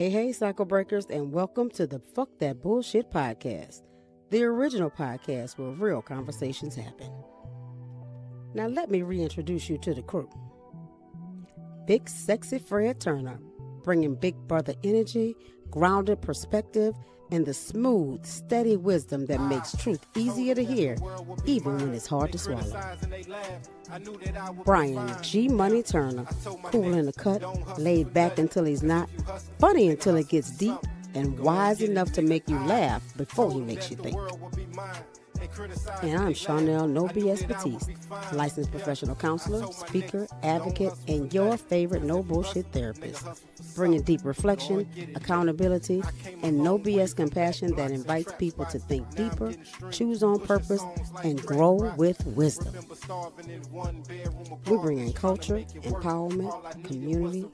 Hey, cycle breakers, and welcome to the Fuck That Bullshit Podcast, the original podcast where real conversations happen. Now, let me reintroduce you to the crew. Big Sexy Fred Turner, bringing big brother energy, grounded perspective, and the smooth, steady wisdom that makes truth easier to hear, even when it's hard to swallow. Brian G. Money Turner, cool in the cut, laid back until he's not, funny until it gets deep, and wise enough to make you laugh before he makes you think. And I'm Charnel No BS Batiste, licensed professional counselor, speaker, advocate, and your favorite no bullshit therapist, bringing deep reflection, accountability, and no BS compassion that invites people to think deeper, choose on purpose, and grow with wisdom. We bring in culture, empowerment, community.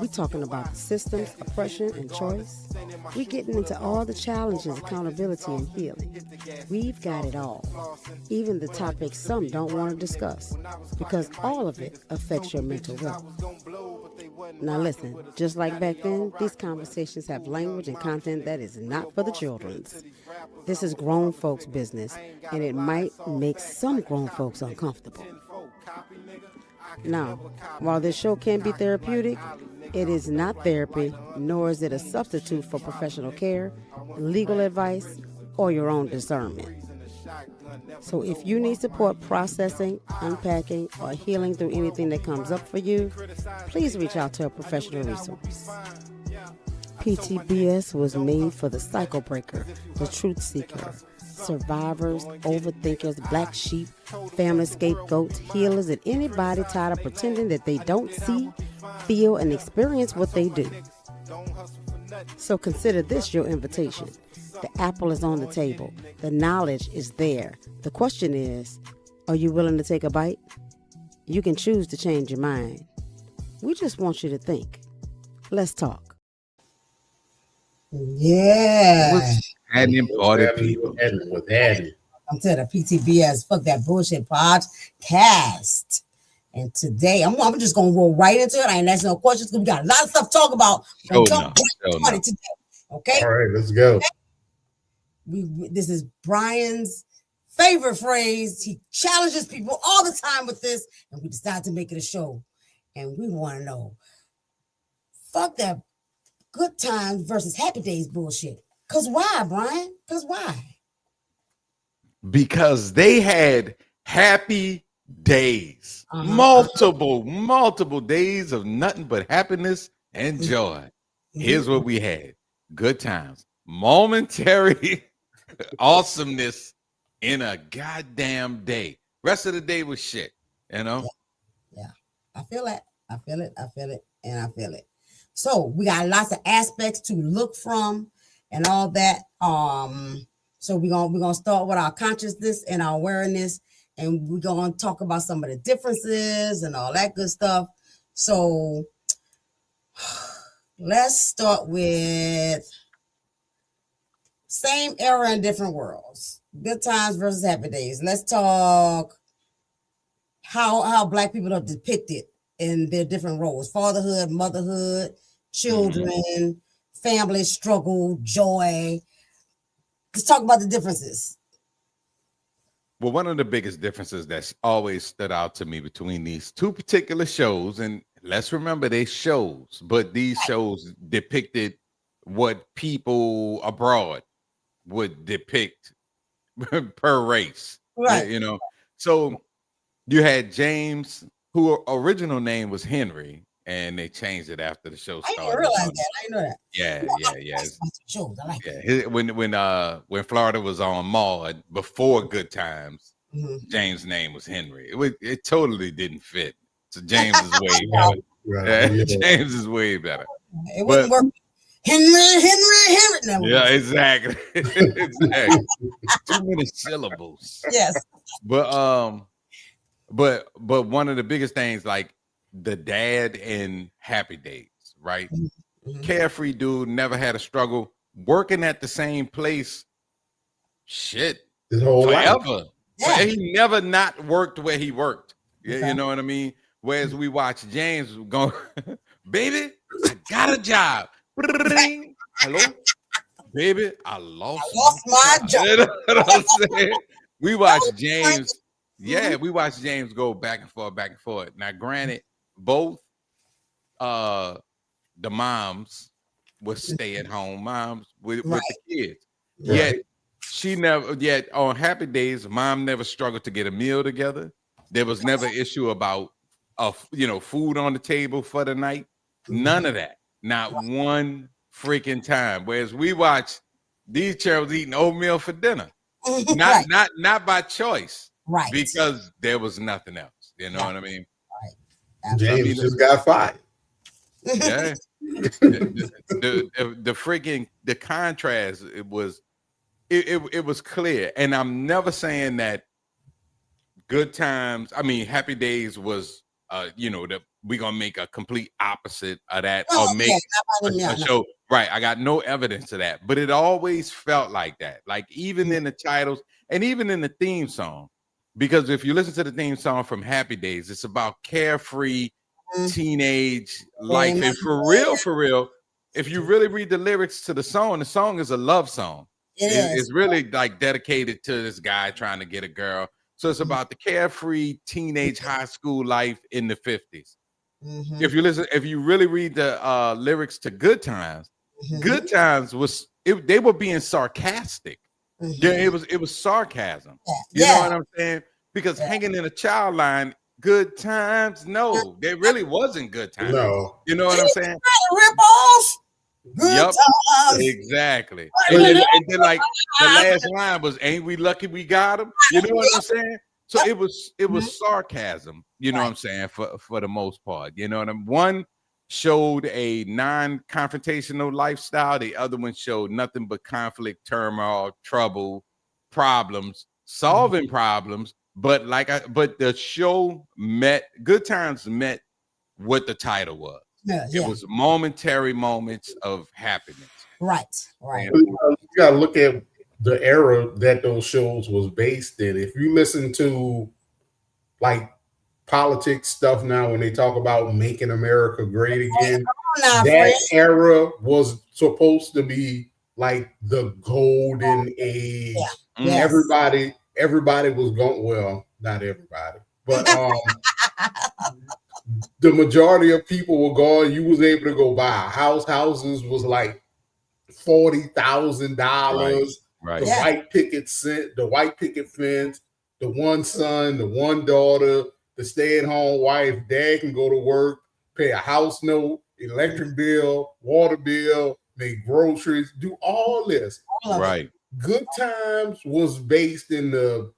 We talking about the systems, oppression, and choice. We getting into all the challenges, accountability, and healing. We've got it all, even the topics some don't want to discuss, because all of it affects your mental health. Now listen, just like back then, these conversations have language and content that is not for the children's. This is grown folks' business, and it might make some grown folks uncomfortable. Now, while this show can be therapeutic, it is not therapy, nor is it a substitute for professional care, legal advice, or your own discernment. So if you need support processing, unpacking, or healing through anything that comes up for you, please reach out to a professional resource. PTBS was made for the cycle breaker, the truth seeker, survivors, overthinkers, black sheep, family scapegoats, healers, and anybody tired of pretending that they don't see, feel, and experience what they do. So consider this your invitation. The apple is on the table. The knowledge is there. The question is, are you willing to take a bite? You can choose to change your mind. We just want you to think. Let's talk. Yeah. What's happening, party people? I'm to the PTBS Fuck That Bullshit Podcast. And today, I'm just going to roll right into it. I ain't asking no questions because we got a lot of stuff to talk about. Today, okay? All right, let's go. Okay? This is Brian's favorite phrase. He challenges people all the time with this, and we decided to make it a show. And we want to know, fuck that good times versus happy days bullshit. Because why, Brian? Because why? Because they had happy days. Multiple days of nothing but happiness and joy. Here's what we had. Good times. Momentary awesomeness in a goddamn day. Rest of the day was shit, you know? Yeah. I feel it. And I feel it. So we got lots of aspects to look from and all that. So we're gonna start with our consciousness and our awareness, and we're gonna talk about some of the differences and all that good stuff. So let's start with same era in different worlds. Good times versus happy days. Let's talk how black people are depicted in their different roles: fatherhood, motherhood, children, family struggle, joy. Let's talk about the differences. Well, one of the biggest differences that's always stood out to me between these two particular shows, and let's remember they shows, but these shows depicted what people abroad would depict per race, right? You know, so you had James, who original name was Henry, and they changed it after the show started. I didn't realize that. I didn't know that. Yeah. When Florida was on Maud before Good Times, James' name was Henry. It totally didn't fit. So James is way better. Right. James is way better. It wouldn't work. Henry. Yeah, exactly. Exactly. Too many syllables. Yes. But one of the biggest things, like the dad in Happy Days, right? Carefree dude, never had a struggle, working at the same place. Shit, his whole forever. life. Yeah. He never not worked where he worked. You know what I mean? Whereas we watch James go, baby, I got a job. Hello, baby, I lost my job. You know what I'm saying? We watched James. Yeah, we watched James go back and forth. Now, granted, both the moms would stay at home moms with the kids. Yet yet on happy days, mom never struggled to get a meal together. There was never issue about food on the table for the night. None of that. Not one freaking time. Whereas we watch these children eating oatmeal for dinner. Not by choice. Right. Because there was nothing else. You know what I mean? Right. James just got fired. Yeah. the freaking contrast, it was clear. And I'm never saying that Good Times, Happy Days was that we're gonna make a complete opposite of that or make a show. Right. I got no evidence of that, but it always felt like that. Like even in the titles and even in the theme song, because if you listen to the theme song from Happy Days, it's about carefree teenage life. And for real, if you really read the lyrics to the song is a love song. It's really like dedicated to this guy trying to get a girl. So it's about the carefree teenage high school life in the 50s. If you really read the lyrics to Good Times, Good Times they were being sarcastic. Yeah, it was sarcasm. You know what I'm saying? Because hanging in a child line, good times, no, there really wasn't good times. No, you know what I'm saying? Rip off. Good times. Exactly. And then like the last line was, "Ain't we lucky we got him?" You know what I'm saying? So it was sarcasm. You know what I'm saying? For the most part, you know what I'm. One showed a non-confrontational lifestyle. The other one showed nothing but conflict, turmoil, trouble, problems, solving problems. But the show Good Times met what the title was. It was momentary moments of happiness. Right. You got to look at the era that those shows was based in. If you listen to like politics stuff now, when they talk about making America great again, that era was supposed to be like the golden age. Everybody was going, well, not everybody, but the majority of people were gone. You was able to go buy a house. Houses was like $40,000. Right. The white picket fence, the one son, the one daughter, the stay-at-home wife. Dad can go to work, pay a house note, electric bill, water bill, make groceries, do all this. Right. Good Times was based in the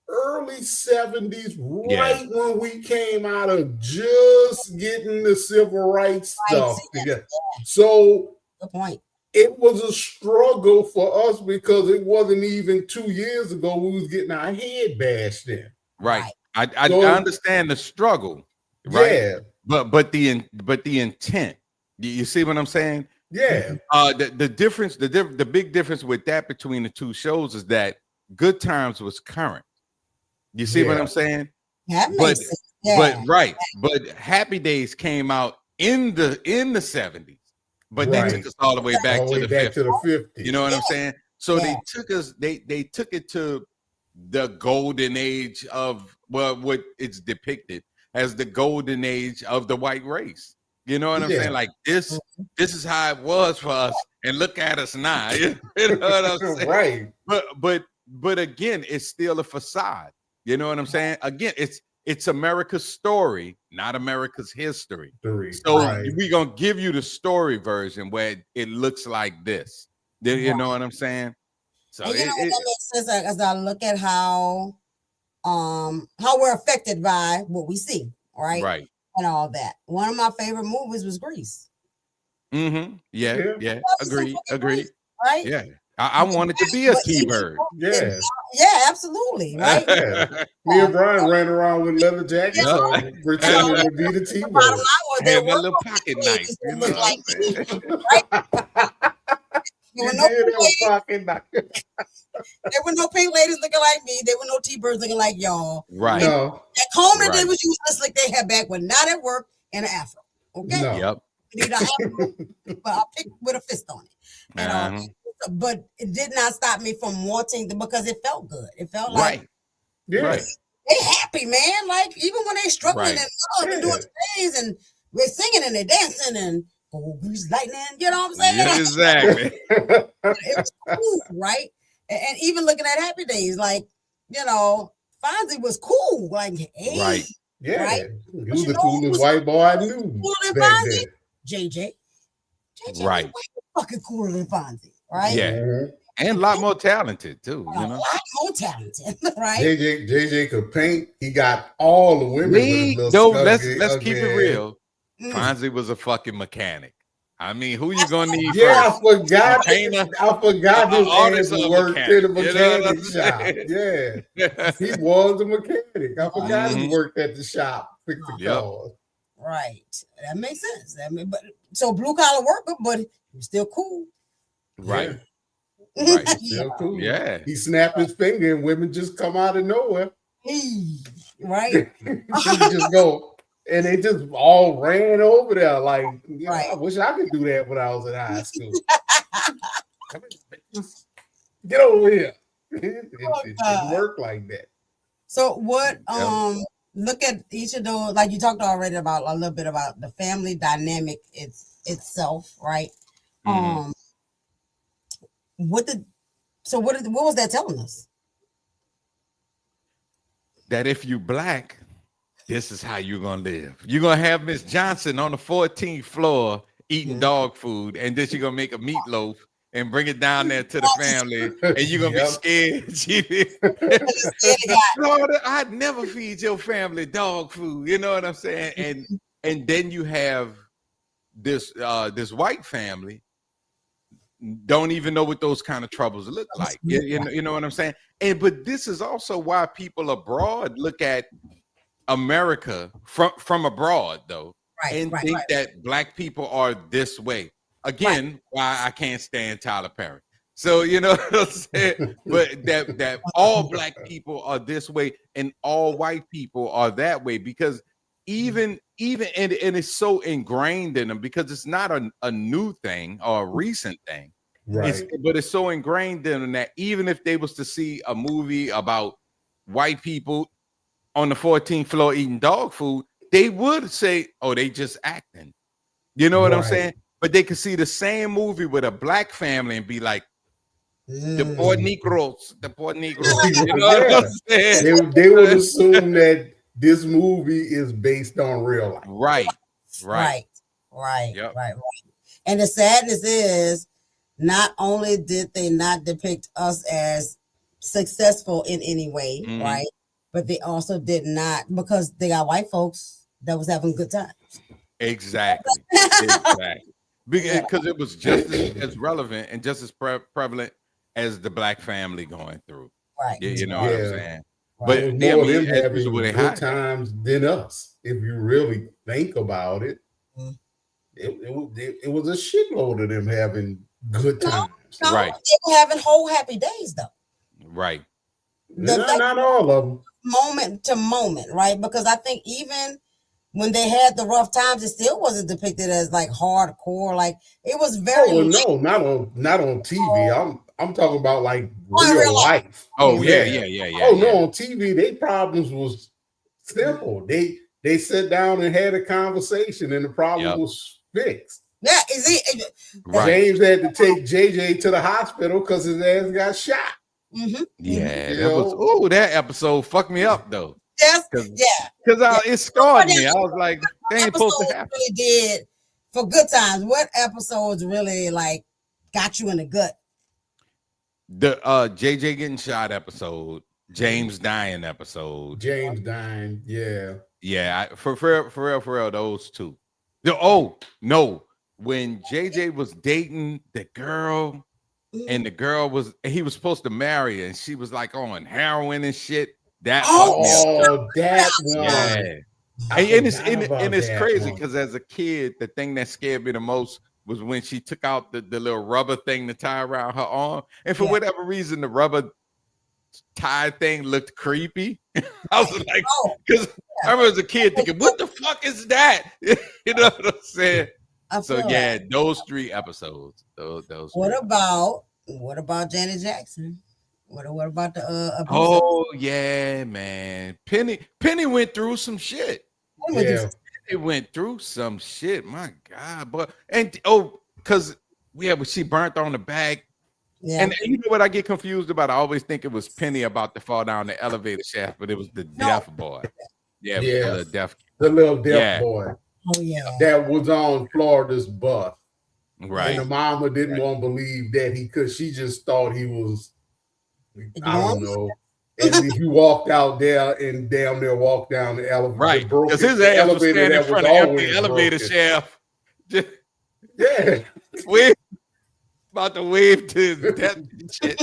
early 70s, right when we came out of just getting the civil rights stuff together. So good point. It was a struggle for us because it wasn't even 2 years ago we was getting our head bashed in. Right. I understand the struggle. Right. Yeah. But the intent. You see what I'm saying? Yeah. The big difference with that between the two shows is that Good Times was current. You see what I'm saying? But Happy Days came out in the 70s, but they took us all the way back to the 50s. You know what I'm saying? So they took us. They took it to the golden age of what it's depicted as the golden age of the white race. You know what I'm saying? Like this is how it was for us, and look at us now. You know what I'm saying? Right. But again, it's still a facade. You know what I'm saying? Again, it's America's story, not America's history. So we're gonna give you the story version where it looks like this. You know what I'm saying? So what makes sense as I look at how we're affected by what we see, right? Right. And all that. One of my favorite movies was Grease. Mm-hmm. Yeah. Agreed. Right? Yeah. I wanted to be a T-bird. Yeah. Yeah, absolutely. Right. Me and Brian ran around with leather jackets on, pretending to be the T-bird. Had my little pocket knife. You know what I'm saying? There were no pink ladies looking like me. There were no T-birds looking like y'all. Right. No. That comb that they was using to slick their hair back was not at work in an afro. Okay. No. Yep. could eat an apple, but I picked with a fist on it. And, but it did not stop me from wanting to, because it felt good. It felt like Yeah. they happy, man. Like even when they struggling and doing things and we're singing and they're dancing and grease lightning, you know what I'm saying? Yeah, exactly. It was cool, right? And even looking at Happy Days, like, you know, Fonzie was cool. Like, hey, Right. Yeah. Right? He was the coolest white boy I knew. Cooler than back Fonzie? then. JJ Right. was way fucking cooler than Fonzie, right? Yeah. Mhm. And a lot more talented too, A you know. lot more talented, right? JJ could paint. He got all the women. with his little Let's ugly keep it ass. real. Mm. Fonzie was a fucking mechanic. I mean, who you gonna need Yeah, first? I forgot. Painter? I forgot his Artist ass or worked mechanic? in the You know what mechanic I'm shop. saying? Yeah, he was a mechanic. I forgot he Mhm. worked at the shop fixing Yep. cars. Right. That makes sense. I mean, but so blue collar worker, but he was still cool. Right. Yeah, Right. still cool. Yeah. He snapped his finger and women just come out of nowhere. Right. He just go, and they just all ran over there. Like, you know, Right. I wish I could do that when I was in high school. Get over here. It didn't work like that. So what look at each of those, like you talked already about a little bit about the family dynamic itself, right? Mhm. What was that telling us? That if you black, this is how you're gonna live. You're gonna have Miss Johnson on the 14th floor eating dog food, and then she's gonna make a meatloaf and bring it down there to the family, and you're gonna Yep. be scared. Florida, I'd never feed your family dog food. You know what I'm saying? And then you have this white family don't even know what those kind of troubles look like. You know what I'm saying? But this is also why people abroad look at America from abroad, though, and think that black people are this way. Again, why I can't stand Tyler Perry. So you know what I'm saying? But that all black people are this way and all white people are that way, because even and it's so ingrained in them, because it's not a new thing or a recent thing. Right. But it's so ingrained in them that even if they was to see a movie about white people on the 14th floor eating dog food, they would say, oh, they just acting. You know what I'm saying? But they could see the same movie with a black family and be like, the poor Negroes. You know what I'm saying? They would assume that this movie is based on real life. Right. And the sadness is, not only did they not depict us as successful in any way, right? But they also did not, because they got white folks that was having good times. Exactly. Because it was just as relevant and just as prevalent as the black family going through. Right. You know what I'm saying? Right. But More of them as having usual, they good hide. times than us. If you really think about it, it was a shitload of them having good times. No, Right. they were having whole happy days though. Right. Not all of them. Moment to moment, right? Because I think even when they had the rough times, it still wasn't depicted as like hardcore. Like it was very. Oh no, not on TV. I'm talking about like real life. Oh yeah. Oh no, on TV, their problems was simple. They sat down and had a conversation, and the problem was fixed. Yeah, is it Right. James had to take JJ to the hospital because his ass got shot. Yeah, You that episode fucked me up though. Yes, Because it scarred me. I was like, they ain't supposed to happen. Really did for good times. What episodes really like got you in the gut? The JJ getting shot episode, James dying episode. James dying, Yeah, for real, those two. Oh no, when JJ was dating the girl, and the girl he was supposed to marry her, and she was like on heroin and shit. That that one. Yeah. And it's crazy because as a kid, the thing that scared me the most was when she took out the little rubber thing to tie around her arm, and for whatever reason, the rubber tie thing looked creepy. I was like, because I remember as a kid thinking, what the fuck is that? You know what I'm saying? So yeah, those 3 episodes. Those. What about Janet Jackson? What about the abuse? Oh yeah, man. Penny went through some shit. Yeah. It went through some shit. My God, but because she burnt on the back. Yeah. And you know what I get confused about? I always think it was Penny about to fall down the elevator shaft, but it was the deaf boy. Yeah, the little deaf boy. Oh yeah. That was on Florida's bus. Right. And the mama didn't want to believe that he could. She just thought he was, I don't know. And he walked out there and damn near walked down the elevator. Right. Because his ass was standing in front of empty elevator shaft. Yeah. About to wave to his death shit.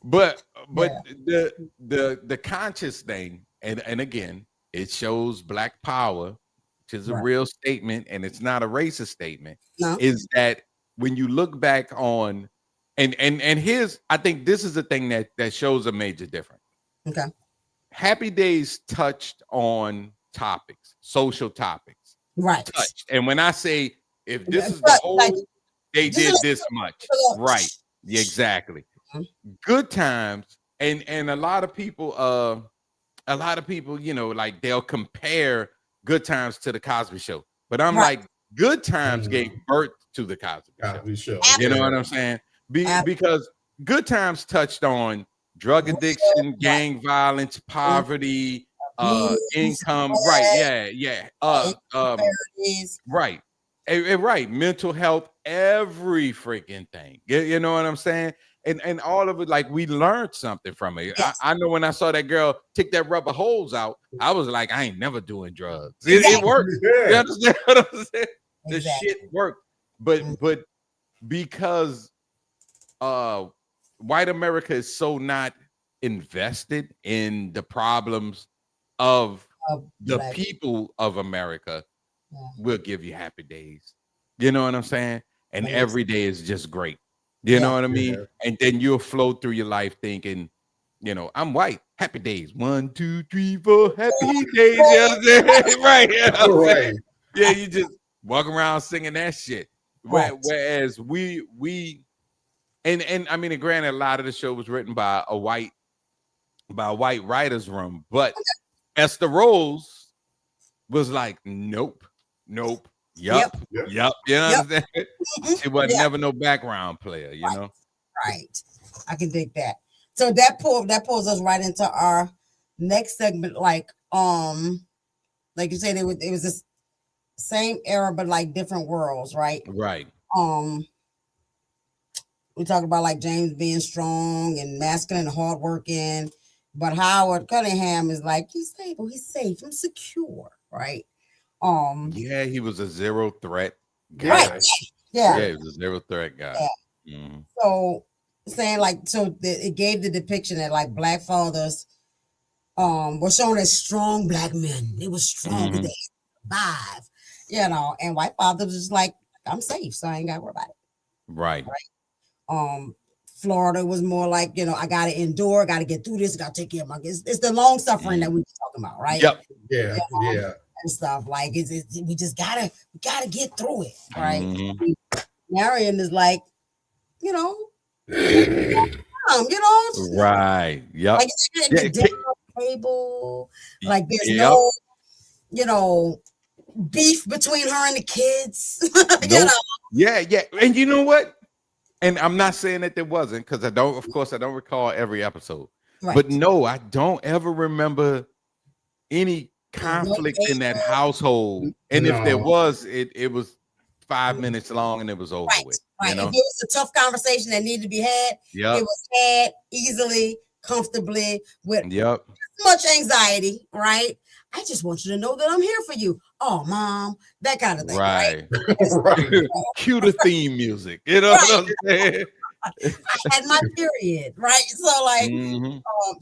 But the conscious thing, and again, it shows Black power, which is a real statement, and it's not a racist statement. No. Is that when you look back on and here's, I think this is the thing that shows a major difference. Okay. Happy Days touched on topics, social topics. Right. Touched. And when I say if this is the whole, they did this much. Right. Yeah, exactly. Good Times, and a lot of people, you know, like they'll compare Good Times to the Cosby Show. But I'm like, Good Times gave birth to the Cosby Show. You know what I'm saying? Because Good Times touched on drug addiction, gang violence, poverty, income. Right. Yeah. Right. Right. Mental health, every freaking thing. You know what I'm saying? And all of it, like we learned something from it. Yes. I know when I saw that girl take that rubber hose out, I was like, I ain't never doing drugs. It worked. Yeah. You understand what I'm saying? The shit worked. But because white America is so not invested in the problems of the people of America, we'll give you Happy Days. You know what I'm saying? And every day is just great. You know what I mean? Yeah. And then you'll flow through your life thinking, you know, I'm white. Happy Days. 1, 2, 3, 4. Happy days. You know what I'm saying? Right. You know what I'm saying? Yeah, you just walk around singing that shit. Whereas we and I mean, granted, a lot of the show was written by a white writer's room, but Esther Rose was like, nope. Yup. You know what I'm saying? She wasn't never no background player, you know? Right. I can dig that. So that pulls us right into our next segment, like you said, it was this same era, but like different worlds, right? Right. We talk about like James being strong and masculine and hardworking, but Howard Cunningham is like, he's stable, he's safe, I'm secure, right? Yeah, he was a zero threat guy. Right. Yeah, he was a zero threat guy. Yeah. Mm-hmm. So saying like, it gave the depiction that like Black fathers were shown as strong Black men. They were strong because they survived, you know, and white fathers was just like, I'm safe, so I ain't gotta worry about it. Right. Florida was more like, you know, I gotta endure, gotta get through this, gotta take care of my kids. It's the long suffering that we were talking about, right? Yep. Yeah. And stuff like we just gotta get through it, right? Marion is like, you know, right? Yep. Like the dinner table, like there's no, you know, beef between her and the kids. You know? Yeah. And you know what? And I'm not saying that there wasn't, because I don't recall every episode. Right. But no, I don't ever remember any conflict in that household. And if there was, it was 5 minutes long and it was over with. Right. You know? If it was a tough conversation that needed to be had, it was had easily, comfortably, with much anxiety, right? I just want you to know that I'm here for you. Oh, Mom, that kind of thing. Right. Cue the theme music. You know what I'm saying? I had my period, right? So, like,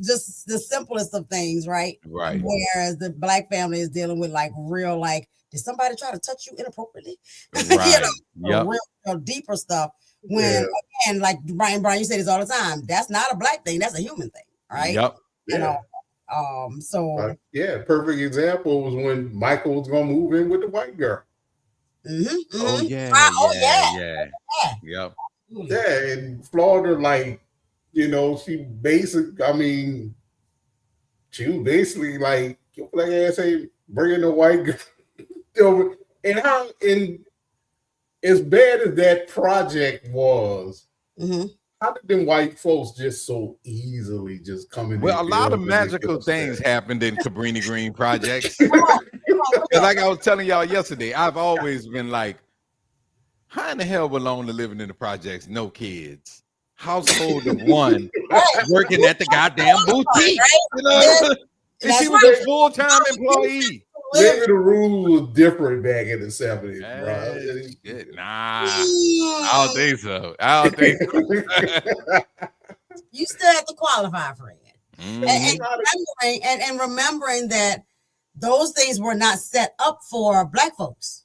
just the simplest of things, right? Right. Whereas the Black family is dealing with like real, like, did somebody try to touch you inappropriately? Right. Real deeper stuff. When again, like Brian, you say this all the time. That's not a Black thing. That's a human thing, right? Yep. You know. Perfect example was when Michael was gonna move in with the white girl. Oh yeah, yep. Yeah, in Florida, like, she was basically like, your black ass ain't bringing the white girl over. And as bad as that project was, how did them white folks just so easily just come in? Well, a lot of magical things happened in Cabrini Green projects. Like I was telling y'all yesterday, I've always been like, how in the hell we're lonely living in the projects? No kids. Household of one working at the goddamn boutique. And she was a full-time employee. Maybe the rule was different back in the 70s, bro. Nah, I don't think so. You still have to qualify for it. And remembering that those things were not set up for black folks.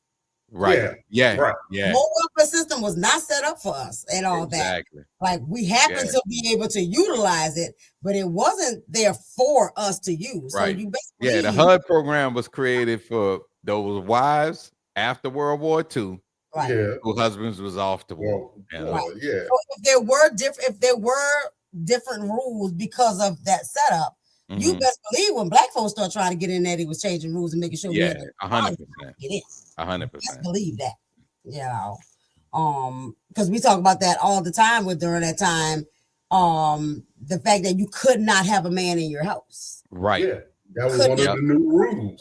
Right. Yeah. More welfare system was not set up for us and all that. Like, we happened to be able to utilize it, but it wasn't there for us to use. Right. So you basically the HUD program was created for those wives after World War II. Right. Whose husbands was off the war. So if there were different rules because of that setup, you best believe when black folks start trying to get in there, they was changing rules and making sure 100%. Get in. 100%. Just believe that, because we talk about that all the time during that time. The fact that you could not have a man in your house. Right. Yeah, that was one of the new rules.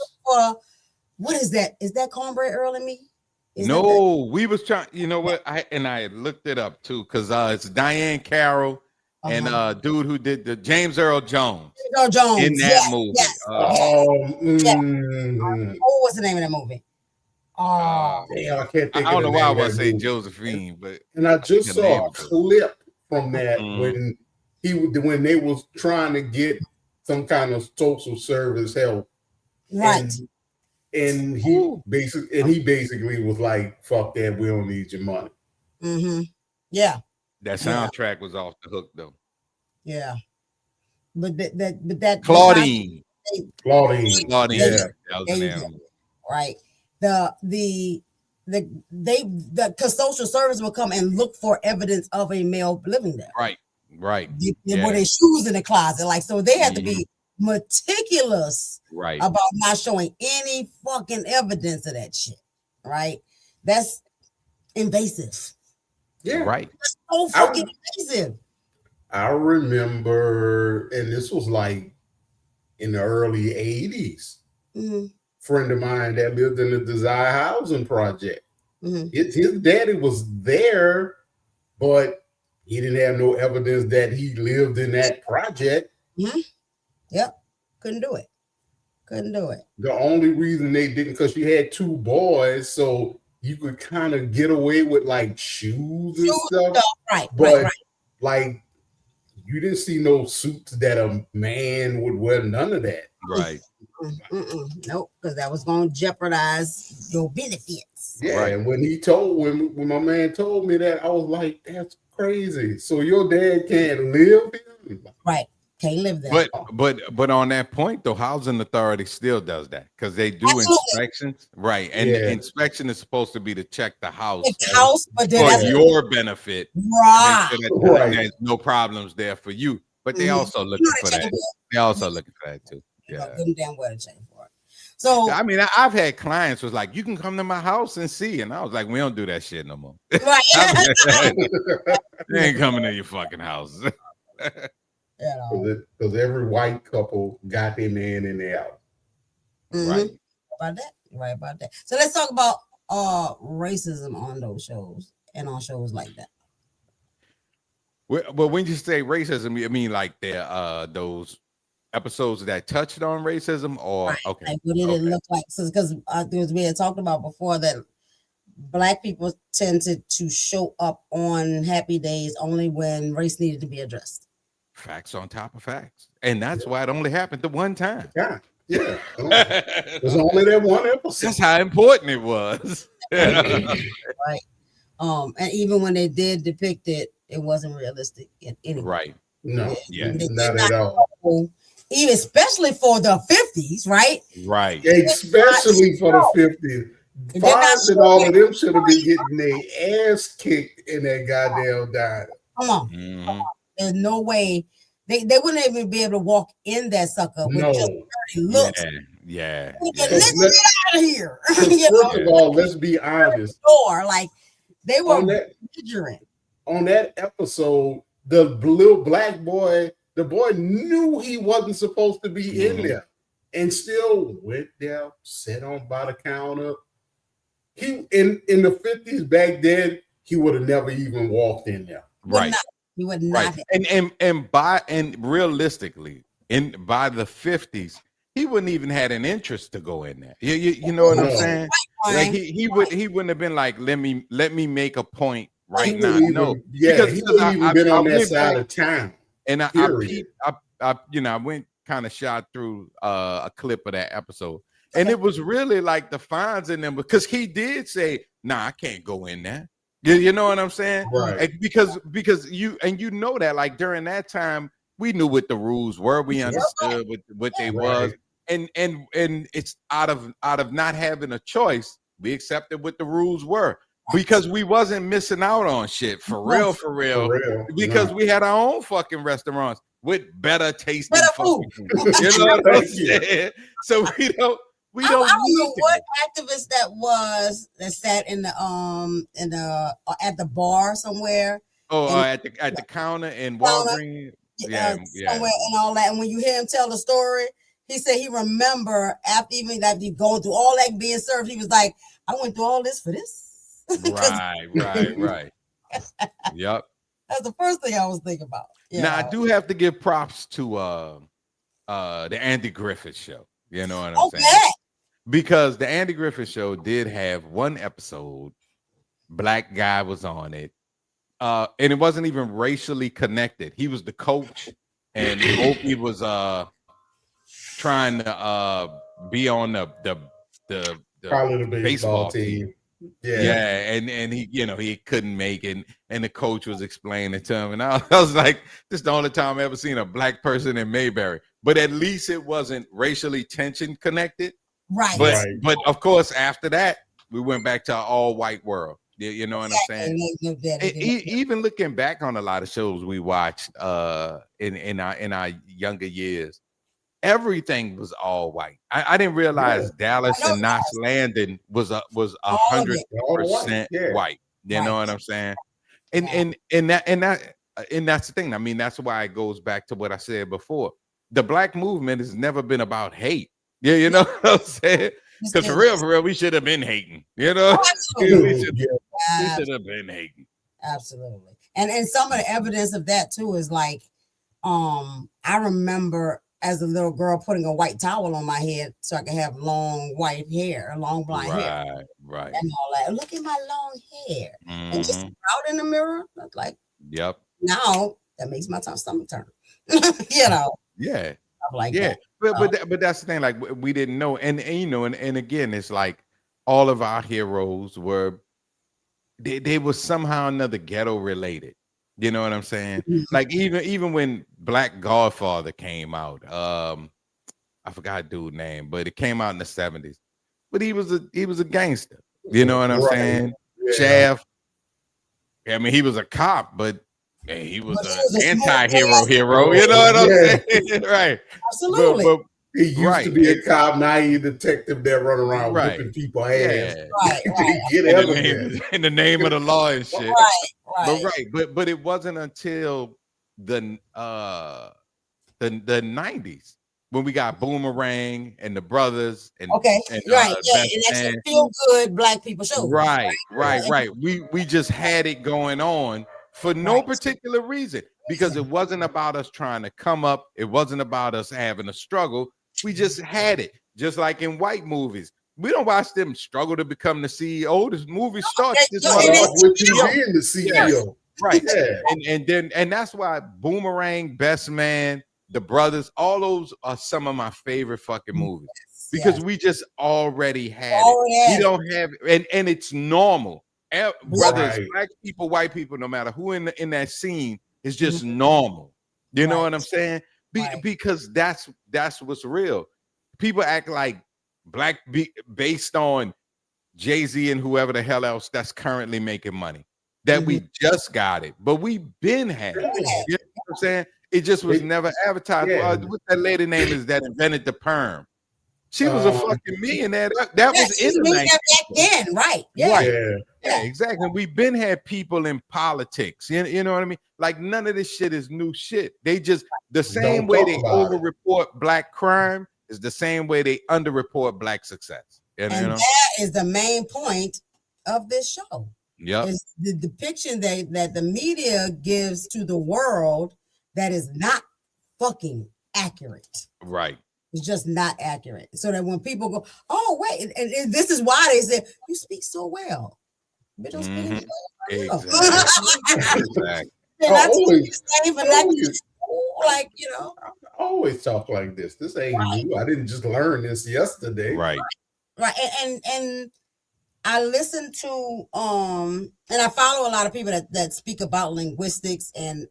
What is that? Is that Cornbread Earl and Me? No, we was trying. You know what? I looked it up too, because it's Diane Carroll and dude who did the James Earl Jones. in that movie. Yes. What's the name of that movie? I can't think. I don't know why I want to say Josephine, but I just saw a clip from that when they was trying to get some kind of social service help, right? And he basically was like, "Fuck that, we don't need your money." Yeah, that soundtrack was off the hook though. Yeah, but that Claudine. Yeah, that was the name. Right. Because social service will come and look for evidence of a male living there. Right. Were their shoes in the closet? Like, so they had to be meticulous about not showing any fucking evidence of that shit. Right. That's invasive. Yeah. Right. That's so fucking invasive. I remember, and this was like in the early 80s. Friend of mine that lived in the Desire Housing Project. His daddy was there, but he didn't have no evidence that he lived in that project. Yep. Couldn't do it. The only reason they didn't, because she had two boys, so you could kind of get away with like shoes and stuff. But like, you didn't see no suits that a man would wear, none of that. Right. Nope, because that was going to jeopardize your benefits. Yeah, and when my man told me that, I was like, that's crazy. So your dad can't live here? Right. Can't live there. But on that point though, housing authority still does that because they do inspections, right? And the inspection is supposed to be to check the house, but for your benefit, right? That there's no problems there for you. But they also looking for that. They also looking for that too. Yeah, damn well to change for it. So I mean, I've had clients was like, you can come to my house and see, and I was like, we don't do that shit no more. Right? They ain't coming to your fucking house. Because every white couple got their man in there. Right. Right about that. So let's talk about racism on those shows and on shows like that. Well, when you say racism, you mean like those episodes that touched on racism, or okay? Like, what did it look like? Because we had talked about before that Black people tended to show up on Happy Days only when race needed to be addressed. Facts on top of facts, and that's why it only happened the one time. Yeah. There's only that one episode. That's how important it was. Right. And even when they did depict it, it wasn't realistic anyway. Right. No. Yeah. Not at all. Even especially for the 50s, right? Right. Especially for the 50s. Fonz and all of them should have been getting their ass kicked in that goddamn diner. Come on. Mhm. There's no way they wouldn't even be able to walk in that sucker with just dirty looks. Yeah. Let's get out of here. First of all, let's be honest. Door, like they were belligerent. On that episode, the little black boy, the boy knew he wasn't supposed to be in there, and still went there, sat on by the counter. He in the 50s back then, he would have never even walked in there. Right. He would not. Right. And realistically, by the 50s, he wouldn't even had an interest to go in there. You know what I'm saying? Like he wouldn't have been like, let me make a point right now. Because he wouldn't even been on that side of town. And I went kind of shot through a clip of that episode. And it was really like the Fonz in them, because he did say, "Nah, I can't go in there." You know what I'm saying? Right. And because you know that, like, during that time, we knew what the rules were. We understood what they was, and it's out of not having a choice, we accepted what the rules were, because we wasn't missing out on shit for real. Because we had our own fucking restaurants with better tasting food. You know what I'm saying? So we don't I don't know what activist that was that sat in the at the bar somewhere. Oh, at the counter in Walgreens. Yeah, somewhere and all that. And when you hear him tell the story, he said he remember after he going through all that being served, he was like, "I went through all this for this." Right. Yep. That's the first thing I was thinking about. Now I do have to give props to the Andy Griffith Show. You know what I'm saying? Because the Andy Griffith Show did have one episode, black guy was on it, and it wasn't even racially connected. He was the coach, and Opie was trying to be on the baseball team. Yeah, and he, he couldn't make it, and the coach was explaining to him, and I was like, this is the only time I ever seen a black person in Mayberry. But at least it wasn't racially tension connected. Right. But of course, after that, we went back to our all-white world. You know what I'm saying? Even looking back on a lot of shows we watched in our younger years, everything was all white. I didn't realize Dallas and Knots Landing was 100% white. You know what I'm saying? And that's the thing. I mean, that's why it goes back to what I said before. The black movement has never been about hate. Yeah, you know what I'm saying? Because for real, we should have been hating. You know, we should have been hating. Absolutely. And some of the evidence of that too is like, I remember as a little girl putting a white towel on my head so I could have long white hair, long blonde hair. Right. And all that. Look at my long hair. And just out in the mirror, like, yep. Now that makes my stomach turn. You know. Yeah. Like that. But that's the thing. Like, we didn't know, and again, it's like all of our heroes were they were somehow or another ghetto related. You know what I'm saying? Mm-hmm. Like even when Black Godfather came out, I forgot dude's name, but it came out in the 70s. But he was a gangster. You know what I'm saying? Yeah. Shaft. I mean, he was a cop, but he was an anti-hero. You know what I'm saying? Right. Absolutely. But he used to be a cop. Now he's a detective that run around whipping people ass. Right. In the name of the law and shit. Right. But it wasn't until the 90s when we got Boomerang and the Brothers and and that's feel good black people show. Right. We just had it going on for no particular reason, because it wasn't about us trying to come up. It wasn't about us having a struggle. We just had it. Just like in white movies, we don't watch them struggle to become the CEO. This movie starts with you being the CEO. Right. Yeah. And that's why Boomerang, Best Man, The Brothers, all those are some of my favorite fucking movies, because we just already had it. We don't have and it's normal. Whether it's black people, white people, no matter who in that scene, is just normal. You know what I'm saying? Because that's what's real. People act like black based on Jay-Z and whoever the hell else that's currently making money. That we just got it, but we've been had it. You know what I'm saying? It just was never advertised. Yeah. What that lady name is that invented the perm? She was a fucking millionaire. That was in the back then, right? Yeah. Right. Yeah, exactly. We've been had people in politics. You know what I mean? Like none of this shit is new shit. They just the same way they over-report black crime is the same way they under-report black success. And you know? That is the main point of this show. Yep. Is the depiction that the media gives to the world that is not fucking accurate. Right. It's just not accurate. So that when people go, oh, wait, and this is why they say, you speak so well. Bitch, don't speak Exactly. Like, you know. I always talk like this. This ain't new. I didn't just learn this yesterday. Right. Right. And I listen to and I follow a lot of people that speak about linguistics and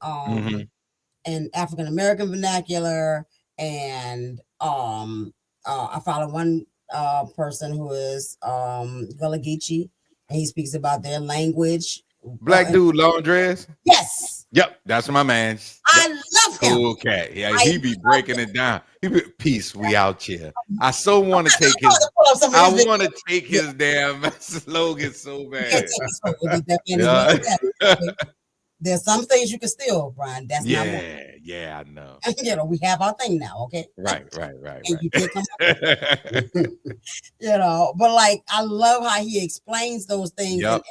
and African American vernacular, and I follow one person who is Gullah Geechee, and he speaks about their language. Black dude, long dress. Yes. Yep, that's my man. I love him. Cool cat. Yeah, he be breaking it down. He be peace. We out here. I so want to take his. I want to take his damn slogan so bad. There's some things you can steal, Brian. That's not one. Yeah, I know. You know, we have our thing now, okay? Right. And you pick them up. You know, but like I love how he explains those things. Yep.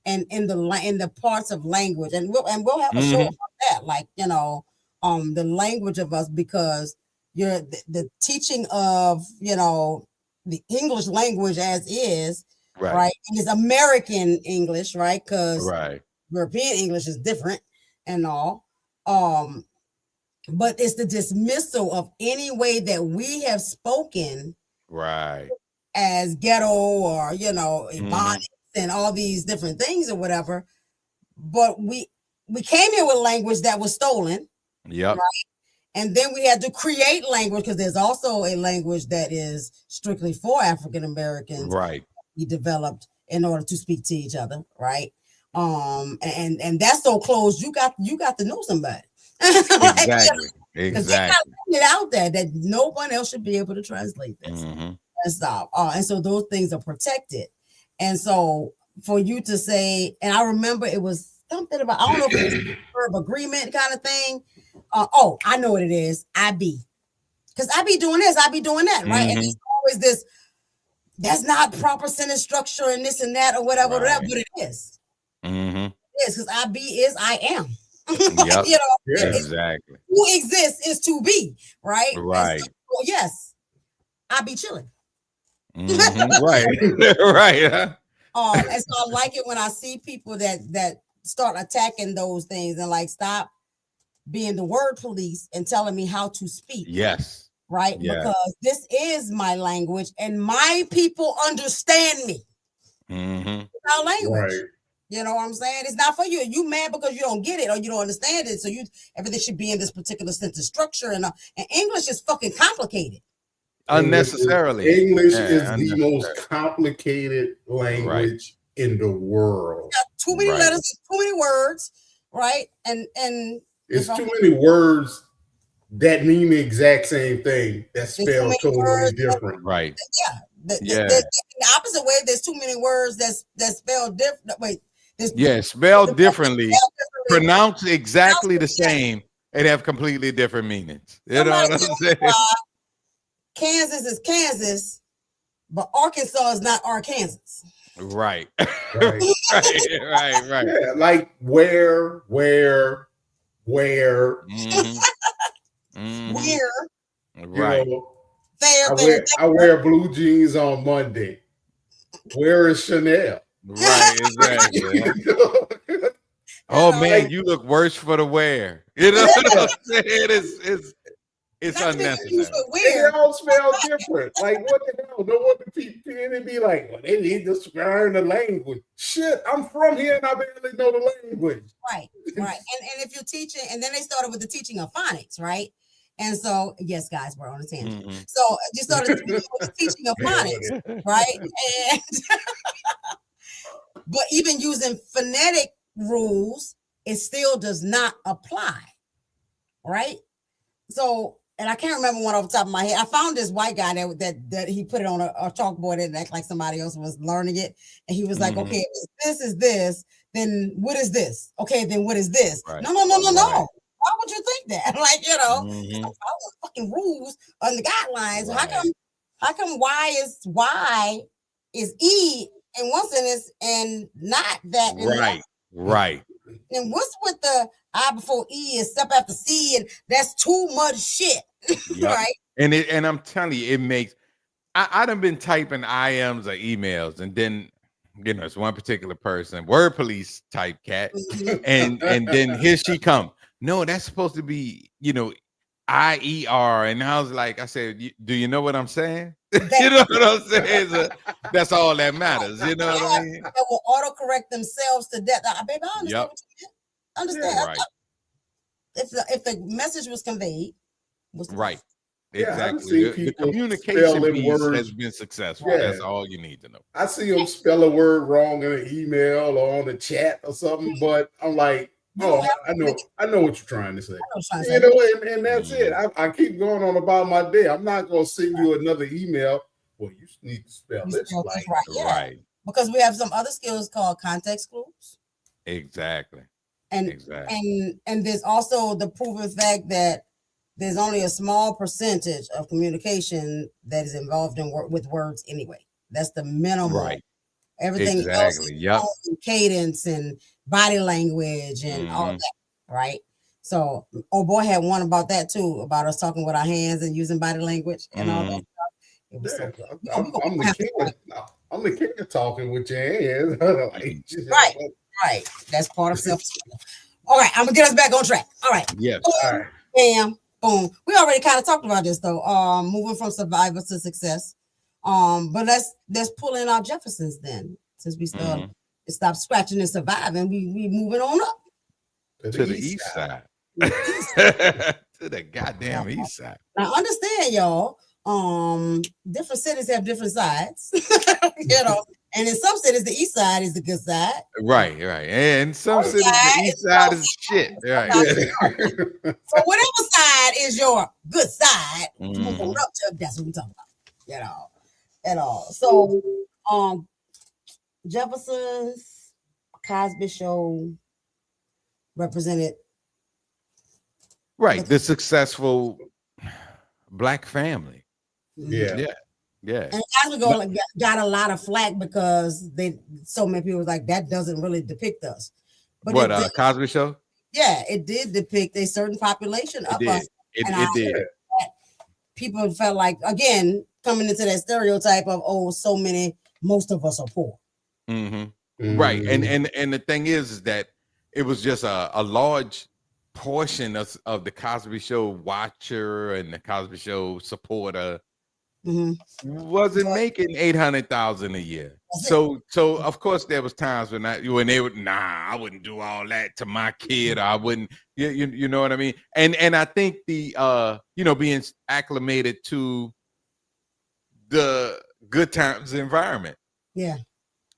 And in the parts of language, and we'll have a show about that, like, you know, the language of us, because you're the teaching of, you know, the English language as is, right? And it's American English, right? Because European English is different and all. But it's the dismissal of any way that we have spoken, as ghetto or, you know, ebonics and all these different things or whatever. But we came here with language that was stolen. Yep. Right? And then we had to create language, because there's also a language that is strictly for African Americans. Right. We developed in order to speak to each other. Right. And that's so close. You got to know somebody. Exactly. They got it out there that no one else should be able to translate this. And stuff. And so those things are protected. And so for you to say, and I remember it was something about, I don't know if it was a verb agreement kind of thing. I know what it is. I be. Because I be doing this, I be doing that, right? And it's always this, that's not proper sentence structure and this and that or whatever, but it is. It is, because I be is I am. Yep. You know, exactly. Who exists is to be, right? Right. So, well, yes, I be chilling. Right. And so I like it when I see people that start attacking those things and like stop being the word police and telling me how to speak. Yes. Right. Yeah. Because this is my language and my people understand me. It's our language. Right. You know what I'm saying? It's not for you. You mad because you don't get it or you don't understand it. So everything should be in this particular sentence structure. And English is fucking complicated. Unnecessarily. English is the most complicated language in the world. Too many letters, too many words, right? And it's too many words that mean the exact same thing that's spelled totally different. Right. The opposite way, there's too many words that's spelled different. Wait. Spelled differently, pronounced exactly the same, and have completely different meanings. You know what I'm saying? Kansas is Kansas, but Arkansas is not Arkansas. Right. Right. Yeah, like where. Where. Right. You know, I wear blue jeans on Monday. Where is Chanel? Right, exactly. Oh man, you look worse for the wear. You know what I'm saying? It's unnecessary. They all spell different. Like what the hell? No wonder people be like, well, they need to learn the language. Shit, I'm from here and I barely know the language. Right. And if you're teaching, and then they started with the teaching of phonics, right? And so, yes, guys, we're on a tangent. Mhm. So you started teaching of phonics, right? And but even using phonetic rules, it still does not apply, right? So, and I can't remember one off the top of my head. I found this white guy that he put it on a chalkboard and act like somebody else was learning it, and he was like, Mhm. "Okay, if this is this, then what is this? Okay, then what is this? Right. No. Right. Why would you think that? Like, you know, Mhm. follow the fucking rules and the guidelines. Right. How come Y is E in one sentence and not that in Right. Right. and what's with the I before E and step after C, and that's too much shit, Yep. right? And I'm telling you, it makes I done been typing IMs or emails, and then it's one particular person, word police type cat, Mhm. and then here she come. No, that's supposed to be IER, and I was like, I said, do you know what I'm saying? You know what I'm saying? So that's all that matters. You know what I mean? That will autocorrect themselves to death. Baby, I understand Yep. what you meant. Understand. Right. If the message was conveyed, Right. Yeah, I Exactly. see The people communication spelling piece words. has been successful. Yeah. That's all you need to know. I see them spell a word wrong in an email or on the chat or something, but I'm like, oh, I know what you're trying to say. You know, and that's it. I keep going on about my day. I'm not gonna send you another email. Well, you need to spell this right. Yeah. Right. Because we have some other skills called context clues. Exactly. And there's also the proven fact that there's only a small percentage of communication that is involved in with words anyway. That's the minimum. Right. Everything else is cadence and body language and all that, right? So, oh boy, had one about that too, about us talking with our hands and using body language and all that stuff. It was so good. I'm the king of talking with your hands. Right. That's part of self. All right, I'm gonna get us back on track. All right. Yes. All right. Bam. Boom. We already kind of talked about this though. Moving from survival to success. But let's pull in our Jeffersons then, since we stop scratching and surviving. We moving on up to the east side. To the goddamn east side. Now understand, y'all. Different cities have different sides, and in some cities the east side is the good side. Right. And some cities the east side is shit. Right. So whatever side is your good side, move on up to, that's what we're talking about. At all. So Jeffersons, Cosby Show represented the successful Black family. Yeah. And Cosby got a lot of flack because so many people was like, that doesn't really depict us. But Cosby Show? Yeah, it did depict a certain population of us. It did. People felt like, again, coming into that stereotype of, most of us are poor. Right. And the thing is that it was just a large portion of the Cosby Show watcher and the Cosby Show supporter wasn't making $800,000 a year. So of course there was times when they would, I wouldn't do all that to my kid. Or I wouldn't, you know what I mean? And I think the being acclimated to the good times environment. Yeah.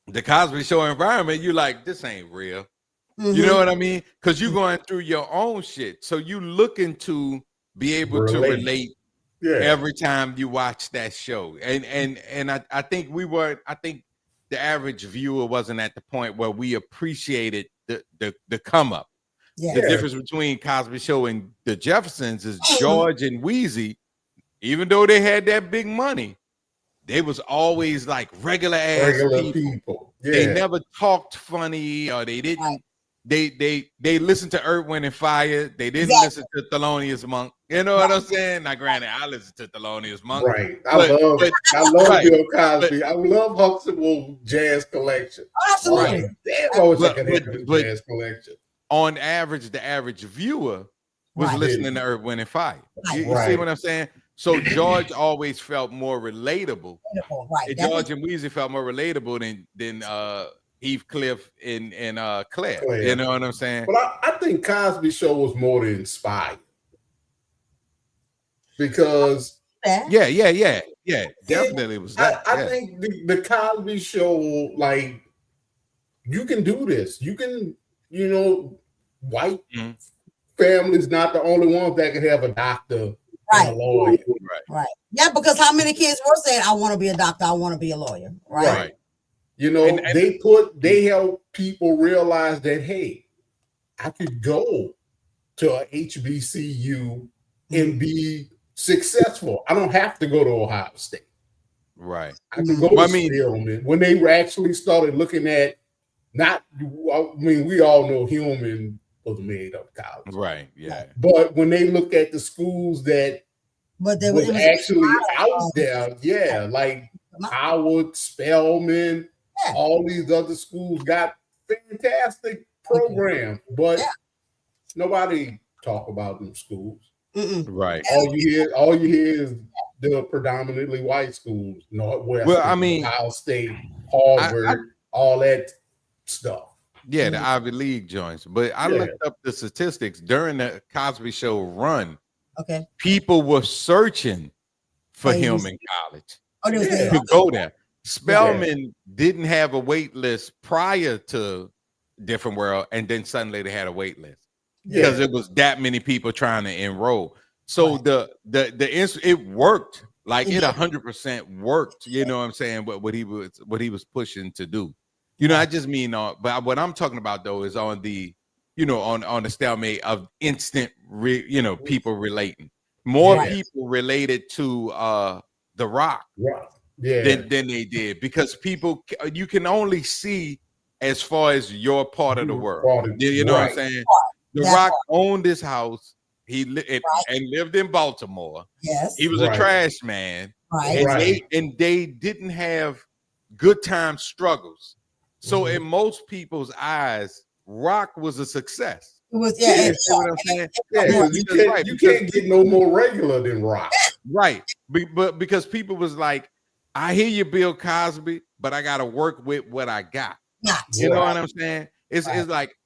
The Cosby Show environment, you like, this ain't real. You know what I mean? Because you're going through your own shit. So you looking to be able to relate every time you watch that show. And I think the average viewer wasn't at the point where we appreciated the come up. Yeah. The difference between Cosby Show and the Jeffersons is George and Wheezy, even though they had that big money, they was always like regular people. Yeah. They never talked funny, or they didn't. They listened to Earth, Wind and Fire. They didn't listen to Thelonious Monk. You know what I'm saying? Now, granted, I listen to Thelonious Monk. Right. I love Bill Cosby. I love Huxtable Jazz Collection. Absolutely. Damn, I wish I could have the Jazz Collection. On average, the average viewer was listening to Earth, Wind and Fire. You see what I'm saying? So George always felt more relatable. Right. George and Weezy felt more relatable than Heathcliff and Claire. You know what I'm saying? But I think Cosby Show was more than inspired. because yeah. Definitely was that. I think the Cosby Show, like, you can do this. You can, white families not the only ones that can have a doctor and a lawyer. Right. Yeah, because how many kids were saying, I want to be a doctor, I want to be a lawyer, right? They help people realize that, hey, I could go to a HBCU and be successful. I don't have to go to Ohio State. Right. I can go to Spelman. When they actually started looking at we all know Hillman was made up college. Right. Yeah. But when they looked at the schools that was actually out there, like Howard, Spelman, all these other schools got fantastic programs, but nobody talk about them schools. Right. All you hear is the predominantly white schools, Northwest, Ohio State, Harvard, all that stuff. Yeah, the Ivy League joints. But I looked up the statistics during the Cosby Show run. Okay. People were searching for him in college to go there. Spelman didn't have a wait list prior to Different World, and then suddenly they had a wait list because it was that many people trying to enroll. So it worked. Like it 100% worked. You know what I'm saying? What he was pushing to do. I just mean but what I'm talking about though is on the on the stalemate of instant people relating. More people related to The Rock than they did, because people, you can only see as far as your part of the world. You know what I'm saying? The Rock owned his house. He and lived in Baltimore. Yes, he was a trash man. And they didn't have good time struggles. So in most people's eyes, Rock was a success. It was, you can't get no more regular than Rock. Right. But because people was like, I hear you, Bill Cosby, but I got to work with what I got. You know what I'm saying? It's like,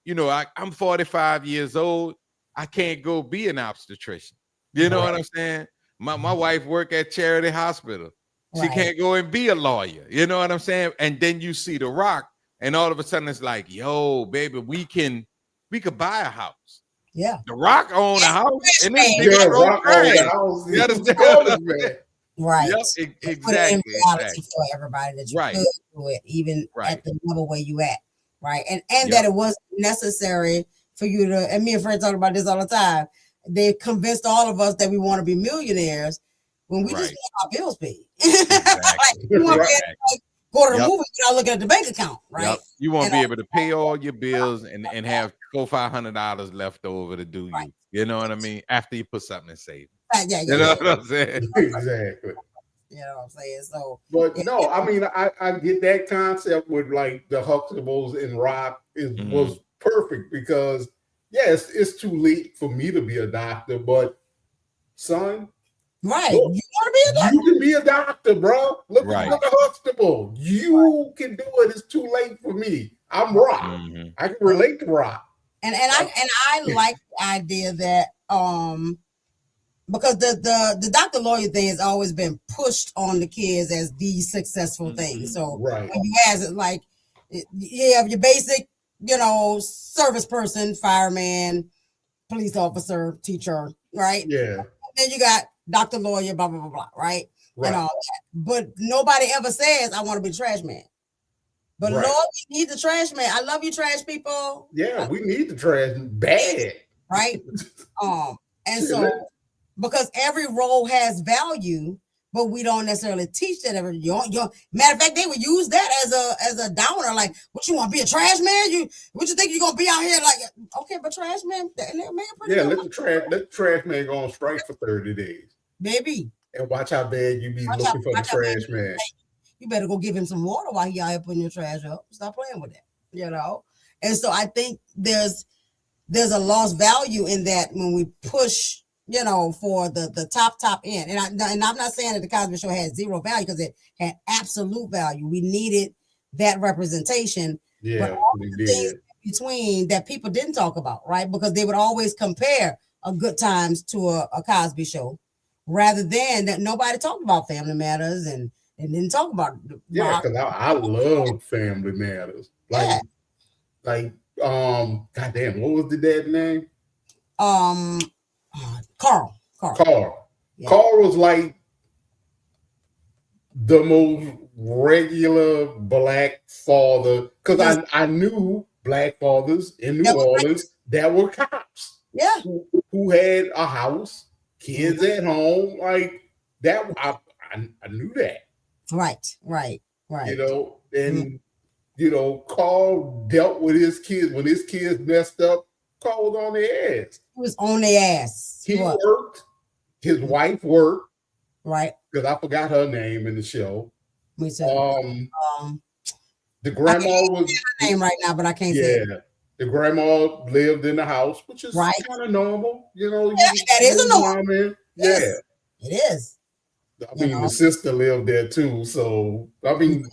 I'm 45 years old. I can't go be an obstetrician. You know what I'm saying? My wife work at Charity Hospital. She can't go and be a lawyer. You know what I'm saying? And then you see The Rock, and all of a sudden it's like, yo, baby, we could buy a house. Yeah. The Rock owned a house, and then Rock owned a house. You understand? Right. Yep, exactly. For everybody that you could do it, even at the level where you at. Right. And that it wasn't necessary for you to, and me and Fred talk about this all the time. They convinced all of us that we want to be millionaires when we just want our bills paid. You want to go to the movie without looking at the bank account, right? Yep. You want to be able to pay all your bills and have $400-$500 left over to do you. You know what I mean? After you put something in savings. You know what I'm saying? Exactly. You know what I'm saying? So, but no, I mean, I get that concept with like the Huxtables and Rock was perfect, because yes, it's too late for me to be a doctor, but son, look, you want to be a doctor? You can be a doctor, bro. Look at Huxtable. You can do it. It's too late for me. I'm Rock. I can relate to Rock. And I like the idea that because the doctor lawyer thing has always been pushed on the kids as the successful thing. So when you ask it, like, you have your basic, service person, fireman, police officer, teacher, right? Yeah. And then you got doctor, lawyer, blah, blah, blah, blah, right? And all that. But nobody ever says, I want to be a trash man. But Lord, we need the trash man. I love you, trash people. Yeah, we need the trash bad. Right? And so, because every role has value, but we don't necessarily teach that every matter of fact, they would use that as a downer. Like, what, you want to be a trash man? What you think you're gonna be out here like? Okay, but trash man, let the trash man go on strike for 30 days. Maybe. And watch how bad you be looking for the trash man. You better go give him some water while he out here putting your trash up. Stop playing with that, And so I think there's a lost value in that when we push, for the top end. And I'm not saying that the Cosby Show had zero value, because it had absolute value. We needed that representation. Yeah, but all the things in between that people didn't talk about, right? Because they would always compare a Good Times to a Cosby Show, rather than that nobody talked about Family Matters and didn't talk about Yeah, because I love Family Matters. Yeah. Goddamn, what was the dad's name? Carl. Yeah. Carl was like the most regular black father, because I knew black fathers in New Orleans that were cops. Yeah. Who had a house, kids at home, like that. I knew that. Right. You know, and you know, Carl dealt with his kids when his kids messed up. Carl was on their ass. He was on their ass. He worked. His wife worked. Right. Because I forgot her name in the show. Me too. The grandma was her name right now, but I can't say it. The grandma lived in the house, which is kind of normal, you know. That is a normal. Yeah, it is. I mean, the sister lived there too, so I mean,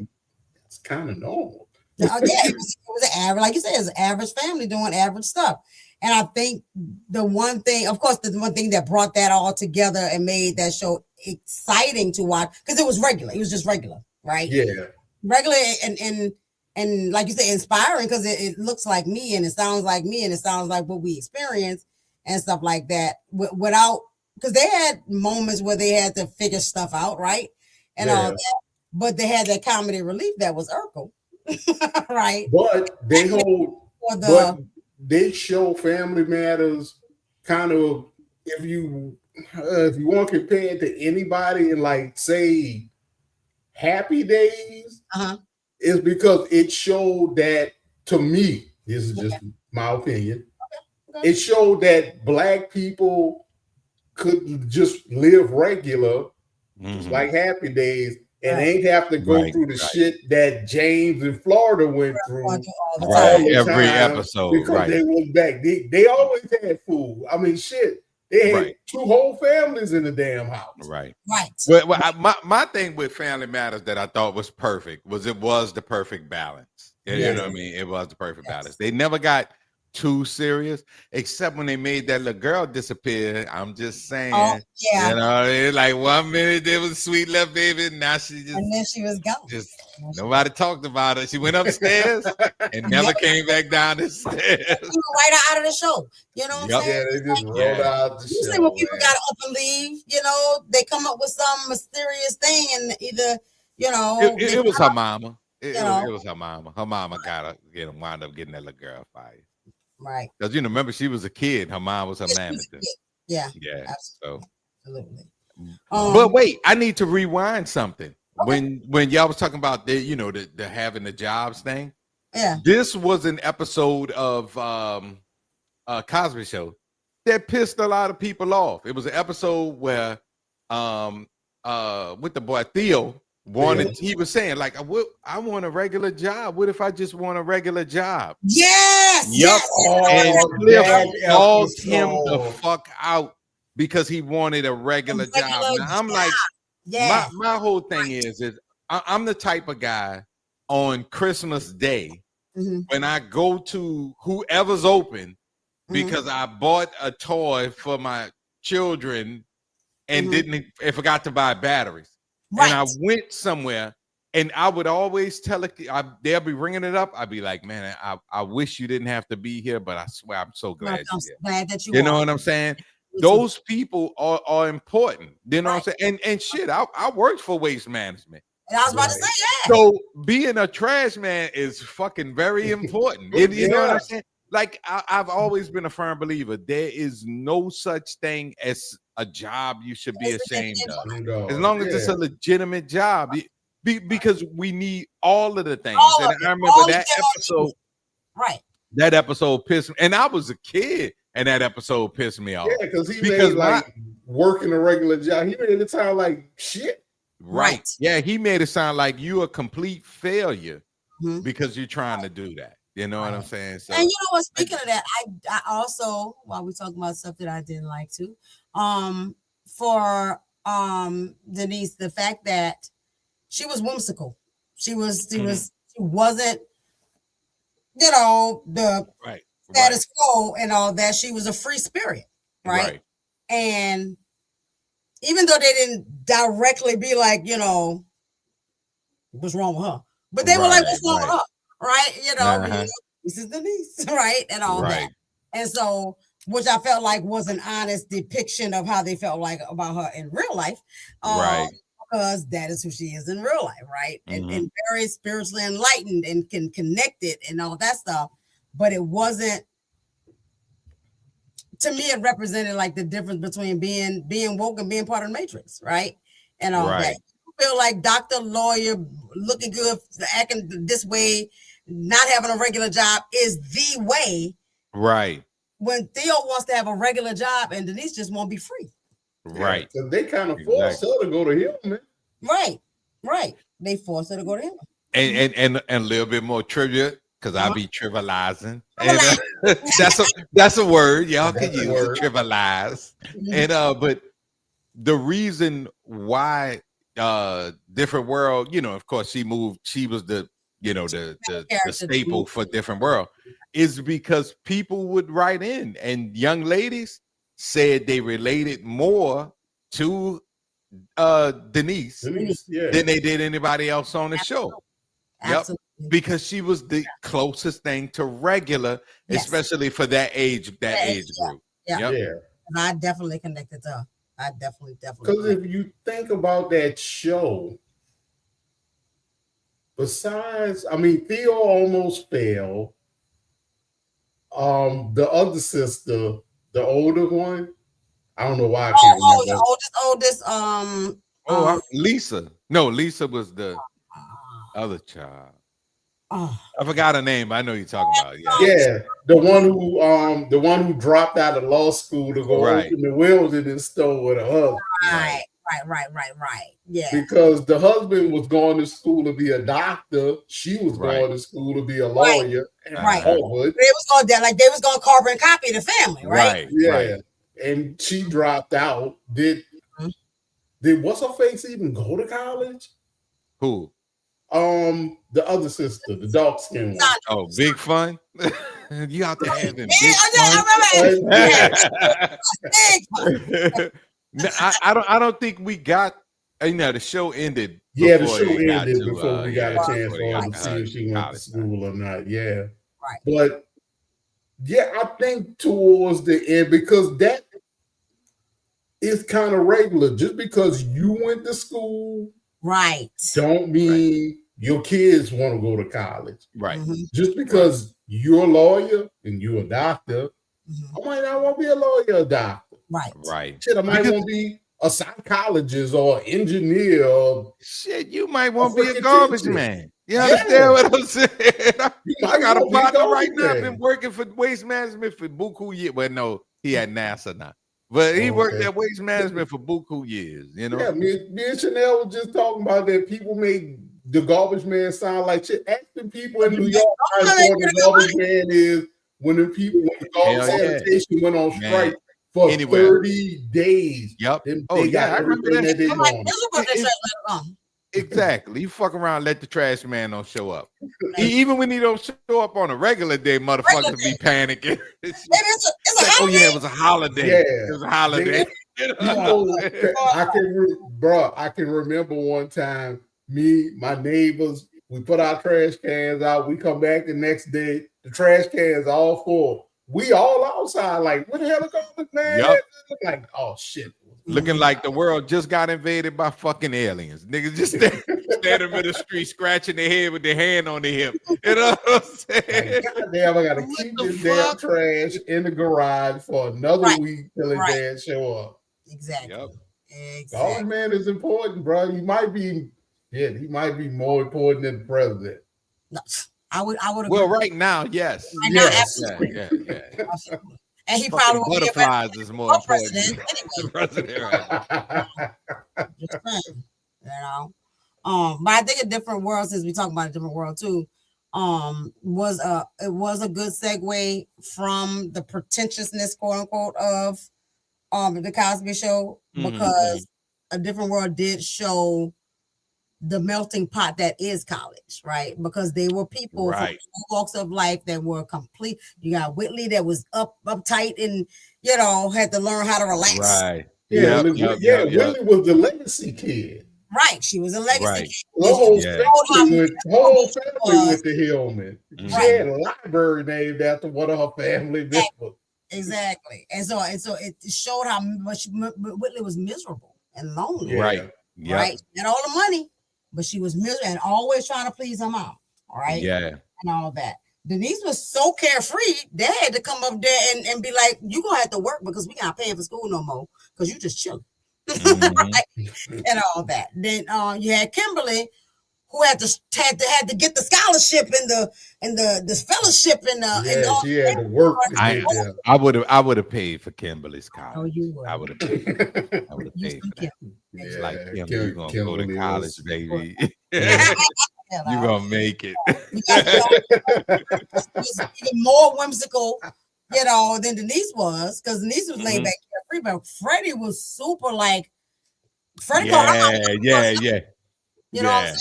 it's kind of normal. It was an average, like you said, it's an average family doing average stuff. And I think the one thing that brought that all together and made that show exciting to watch, because it was regular. It was just regular, right? Yeah. Regular and like you said, inspiring, because it looks like me and it sounds like me and it sounds like what we experience and stuff like that. Without, because they had moments where they had to figure stuff out, right? And all that. But they had that comedy relief that was Urkel. Right. But they show Family Matters kind of, if you want to compare it to anybody in, like, say, Happy Days, is because it showed that, to me, this is just my opinion, it showed that black people could just live regular, like Happy Days, and ain't have to go through the shit that James in Florida went through every episode. Because they was back. They always had food. I mean, shit. They had two whole families in the damn house. Right. Well, my thing with Family Matters that I thought was perfect was it was the perfect balance. You know what I mean? It was the perfect balance. They never got too serious, except when they made that little girl disappear. I'm just saying. Oh, yeah. You know, like 1 minute there was a sweet little baby, and now she just, and then she was gone. Just nobody talked about her. She went upstairs and never came back down the stairs. Right out of the show. You know what I'm saying? Yeah, they just rolled out the show. When people got up and leave, you know, they come up with some mysterious thing, and either, you know, it was her mama. It was her mama. Her mama wound up getting that little girl fired. Right. Because, you know, remember, she was a kid. Her mom was her manager. Yeah. Absolutely. But wait, I need to rewind something. Okay. When y'all was talking about the having the jobs thing. Yeah. This was an episode of Cosby Show that pissed a lot of people off. It was an episode where with the boy Theo he was saying, like, I want a regular job. What if I just want a regular job? Yes. Yep. And Cliff called him the fuck out because he wanted a regular job. Now, I'm like, my whole thing is I'm the type of guy on Christmas Day when I go to whoever's open because I bought a toy for my children and forgot to buy batteries. Right. And I went somewhere, and I would always tell it. They'll be ringing it up. I'd be like, "Man, I wish you didn't have to be here, but I swear I'm so glad I'm glad that you. You know what I'm saying? Those people are important. You know what I'm saying? And shit, I worked for Waste Management. And I was about to say, So being a trash man is fucking very important. You know what I'm saying? Like I've always been a firm believer. There is no such thing as a job you should be ashamed of, as long as it's a legitimate job. Because we need all of the things. And I remember that episode. Right. That episode pissed me, and I was a kid, and that episode pissed me off. Yeah, because he made like working a regular job. He made it sound like shit. Right. Yeah, he made it sound like you're a complete failure because you're trying to do that. You know what I'm saying? So, and you know what? Speaking of that, I also, while we're talking about stuff that I didn't like to, for Denise, the fact that she was whimsical. She wasn't, you know, the status quo and all that. She was a free spirit, right? And even though they didn't directly be like, you know, what's wrong with her, but they were like, what's wrong with her, right? You know, this is Denise, right, and all that, and so. Which I felt like was an honest depiction of how they felt like about her in real life. Because that is who she is in real life, right? And very spiritually enlightened and can connect it and all that stuff. But it wasn't, to me, it represented like the difference between being woke and being part of the Matrix, right? And all that. You feel like doctor, lawyer, looking good, acting this way, not having a regular job is the way. Right. When Theo wants to have a regular job and Denise just won't be free. Right. So they kind of forced her to go to him, man. Right. They forced her to go to him. And a little bit more trivia, because I be trivializing. And, that's a word y'all can use, trivialize. And but the reason why Different World, you know, of course she moved, she was the, you know, the staple for Different World, is because people would write in and young ladies said they related more to Denise than they did anybody else on the show. Absolutely. Yep. Because she was the closest thing to regular, especially for that age group. Yeah. And I definitely connected to her. I definitely. Because if you think about that show, besides, I mean, Theo almost fell. The other sister, the older one, I don't know why I can't remember. The oldest. Lisa. No, Lisa was the other child. I forgot her name. I know you're talking about. Yeah, the one who dropped out of law school to go open the wilderness store with her husband. Right. Yeah. Because the husband was going to school to be a doctor, she was going to school to be a lawyer. Right. They was going to carbon copy the family, right? Yeah. And she dropped out. Did what's her face even go to college? Who? The other sister, the dark skin one. Oh, Big Fun. You out there having big fun? No, I don't think we got. You know, the show ended. Yeah, the show ended before we got a chance for her to see if she went to school or not. Yeah, right. But yeah, I think towards the end, because that is kind of regular. Just because you went to school, right, don't mean your kids want to go to college. Right. Just because you're a lawyer and you're a doctor, I might not want to be a lawyer or a doctor. Right. Shit, I might want to be a psychologist or an engineer. Or shit, you might want to be a garbage man. You understand what I'm saying? I got a partner right now been working for waste management for buku years. Well, no, he at NASA now. But he worked at waste management for buku years, you know? Yeah, me and Chanel was just talking about that. People make the garbage man sound like shit. Ask the people in New York how important the garbage man is when the garbage sanitation went on strike for 30 days. Yep. I remember that. Exactly. You fuck around, let the trash man don't show up. Even when he don't show up on a regular day, motherfuckers be panicking. It's a holiday. It was a holiday. Yeah. It was a holiday. I can remember one time, my neighbors, we put our trash cans out. We come back the next day, the trash cans all full. We all outside, like, what the hell is going, man? Yep. Like, oh shit. Looking like the world just got invaded by fucking aliens. Niggas just standing in the street, scratching their head with their hand on their hip. You know what I'm saying? God damn, I gotta keep this damn trash in the garage for another week till it damn show up. Exactly. Garbage man is important, bro. He might be more important than the president. No, I would well, right now, yes. Right now, absolutely. Yeah. Absolutely. And he probably would be butterflies is more important president than the president, right? Just saying, you know. But I think a different world, since we talk about a different world too, it was a good segue from the pretentiousness, quote unquote, of the Cosby Show, because a different world did show the melting pot that is college, right? Because they were people from all walks of life that were complete. You got Whitley that was uptight and, you know, had to learn how to relax. Yeah, Yep. Willie was the legacy kid. Right. She was a legacy Right. kid. The whole Whole family went to Hillman. Mhm. She had a library named after one of her family members. Exactly. And so it showed how much Whitley was miserable and lonely. Yeah. Right. Yep. Right. She had all the money, but she was miserable and always trying to please her mom. All right. Yeah. And all that. Denise was so carefree, they had to come up there and be like, you're going to have to work because we not paying for school no more because you just chilling. Right? And all that. Then you had Kimberly, who had to get the scholarship and the fellowship and she had to work. I would have paid for Kimberly's college. Oh, you would. I would have paid for that. It's like Kimberly, you're gonna go to college, baby. You're gonna make it. It's even more whimsical, than Denise was, because Denise was laid back carefree, but Freddie was super like Freddie. Yeah. You know what I'm saying?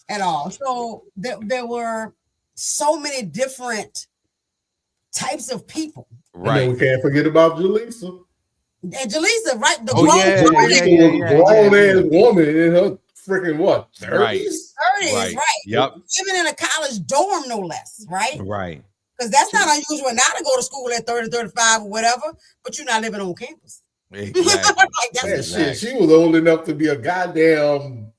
At all. So there were so many different types of people. Right. And we can't forget about Jaleesa. And Jaleesa, right? The grown ass woman in her freaking what? 30s? Right. 30s, right. Yep. Living in a college dorm, no less, right? Right. Because that's not unusual now to go to school at 30, 35 or whatever, but you're not living on campus. Exactly. Shit, she was old enough to be a goddamn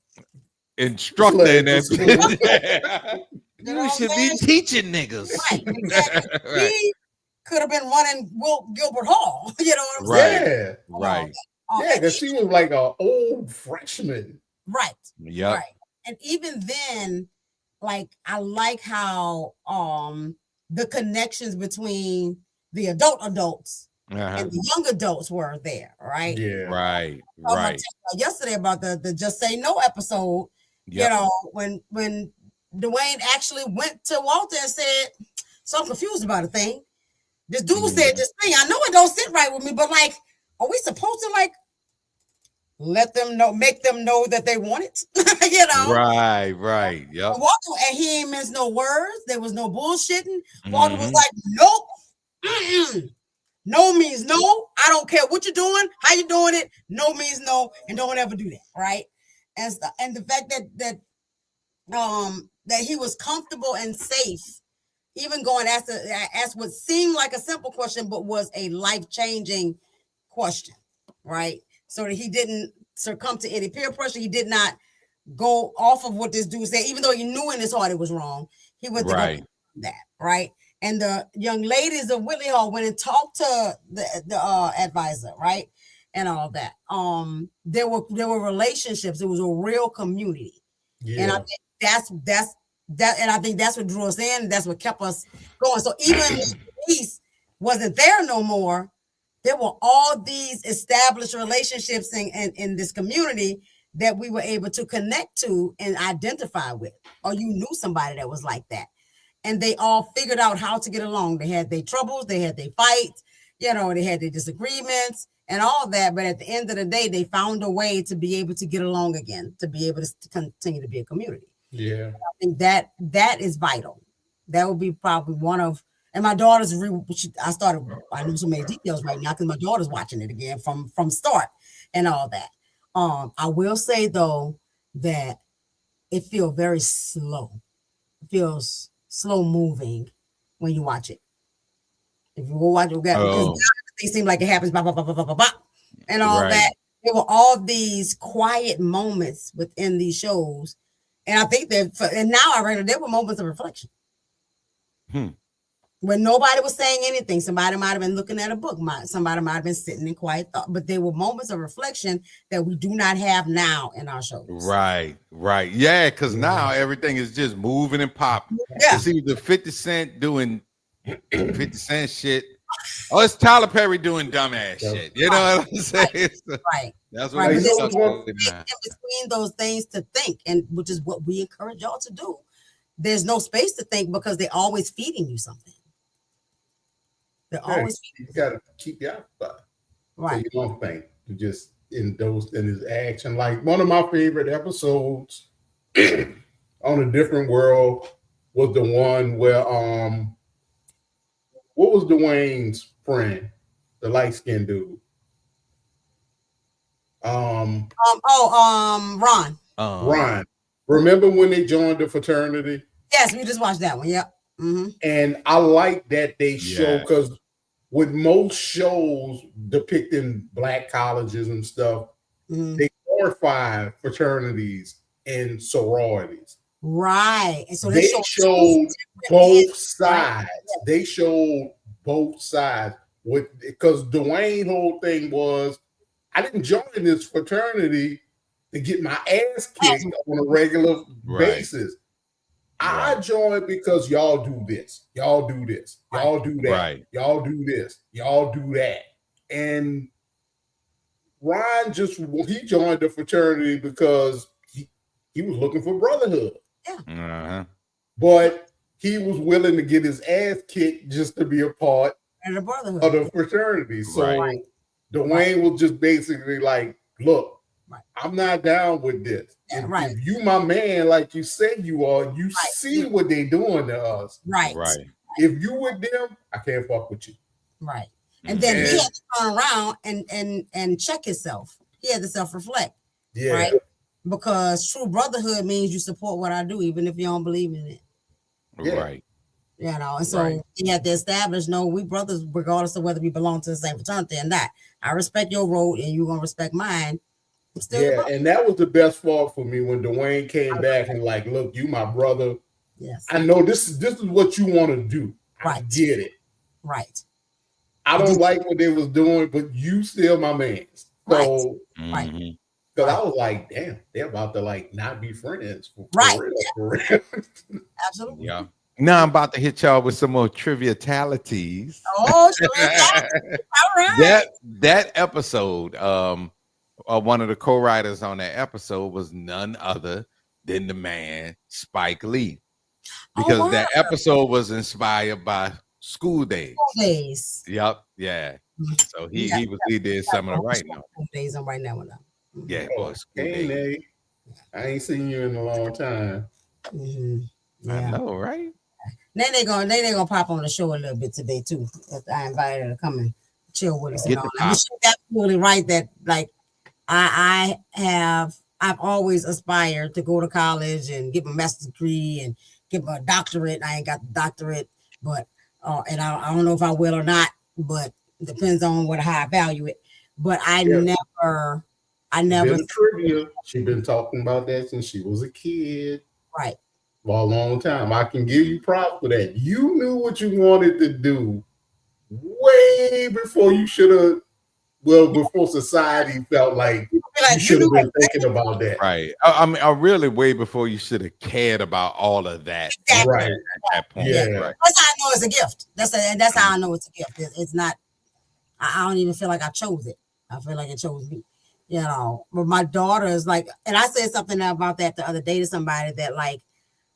instructor in that. You should be teaching niggas. Right, exactly. Right. He could have been running Gilbert Hall. You know what I'm saying? Right. Yeah, because she was like an old freshman. Right. Yeah. Right. And even then, like, I like how the connections between the adults and the young adults were there, right? Yeah. Right. Yesterday about the Just Say No episode, when Dwayne actually went to Walter and said, so I'm confused about a thing. This dude said this thing. I know it don't sit right with me, but like, are we supposed to like let them know, make them know that they want it? Right. Yep. Walter, and he ain't mince no words. There was no bullshitting. Walter was like, nope. No means no. I don't care what you're doing, how you doing it. No means no, and don't ever do that, right? And the fact that he was comfortable and safe, even going ask what seemed like a simple question, but was a life-changing question, right? So that he didn't succumb to any peer pressure. He did not go off of what this dude said, even though he knew in his heart it was wrong. He went to go that, right? And the young ladies of Whitley Hall went and talked to the advisor, right? And all that. There were relationships. It was a real community. Yeah. And I think that's and I think that's what drew us in. That's what kept us going. So even if peace wasn't there no more, there were all these established relationships in this community that we were able to connect to and identify with. Or you knew somebody that was like that. And they all figured out how to get along. They had their troubles, they had their fights, they had their disagreements and all that. But at the end of the day, they found a way to be able to get along again, to be able to continue to be a community. Yeah. And I think that is vital. That would be probably one of, and my daughter's, I know so many details right now because my daughter's watching it again from start and all that. I will say though, that it feels very slow. It feels slow moving when you watch it. If you go watch it, because everything seems like it happens, blah, blah, blah, blah, blah, blah, and all that. There were all these quiet moments within these shows. And I think and now I read there were moments of reflection. When nobody was saying anything, somebody might have been looking at a book, somebody might have been sitting in quiet thought, but there were moments of reflection that we do not have now in our shows. Right. Yeah, because now everything is just moving and popping. Yeah. It's either 50 Cent doing 50 Cent shit, or it's Tyler Perry doing dumbass shit. You know what I'm saying? Right. That's what it's in between those things to think, and which is what we encourage y'all to do. There's no space to think because they're always feeding you something. They're always you gotta keep your occupied. Right. So you don't think. You just in his action. Like one of my favorite episodes on A Different World was the one where what was Dwayne's friend, the light-skinned dude? Ron. Ron. Remember when they joined the fraternity? Yes, we just watched that one. Yep. Mm-hmm. And I like that they show, because with most shows depicting black colleges and stuff, they glorify fraternities and sororities. Right. And so they showed both sides. Right? They showed both sides. Because Dwayne's whole thing was, I didn't join this fraternity to get my ass kicked on a regular basis. I joined because y'all do this, y'all do this, y'all do that, y'all do this, y'all do that. And Ron he joined the fraternity because he was looking for brotherhood. Yeah. But he was willing to get his ass kicked just to be a part of the fraternity. So Dwayne was just basically like, look, I'm not down with this. If you my man, like you said you are, you see what they doing to us. Right. If you with them, I can't fuck with you. Right. And then he had to turn around and check himself. He had to self-reflect. Yeah. Right. Because true brotherhood means you support what I do, even if you don't believe in it. Right. You know, and so he had to establish, no, we brothers, regardless of whether we belong to the same fraternity or not. I respect your road and you're gonna respect mine. And that was the best part for me when Dwayne came back and like, look, you my brother. Yes. I know this is what you want to do. I get it. Right. I don't like what they was doing, but you still my man. So because I was like, damn, they're about to like not be friends. For real. Absolutely. Yeah. Now I'm about to hit y'all with some more trivialities. Oh, all right. That episode, one of the co-writers on that episode was none other than the man Spike Lee, because that episode was inspired by School Days. Yep, yeah. So he did some of the writing. School Days, I'm writing that one up. Yeah, boy, School Days. I ain't seen you in a long time. I know, right? Then they're gonna pop on the show a little bit today too. I invited her to come and chill with us and all that. She's absolutely right that like I've always aspired to go to college and get my master's degree and get my doctorate. I ain't got the doctorate, but and I don't know if I will or not, but it depends on how I value it. But I never trivia. She's been talking about that since she was a kid. Right. For a long time. I can give you props for that. You knew what you wanted to do way before you should have. Well, before society felt like you should have been thinking about that. Right. I mean, really way before you should have cared about all of that. Exactly. Right. At that point. Yeah. Right. That's how I know it's a gift. That's how I know it's a gift. It's not. I don't even feel like I chose it. I feel like it chose me. You know. But my daughter is like, and I said something about that the other day to somebody that like,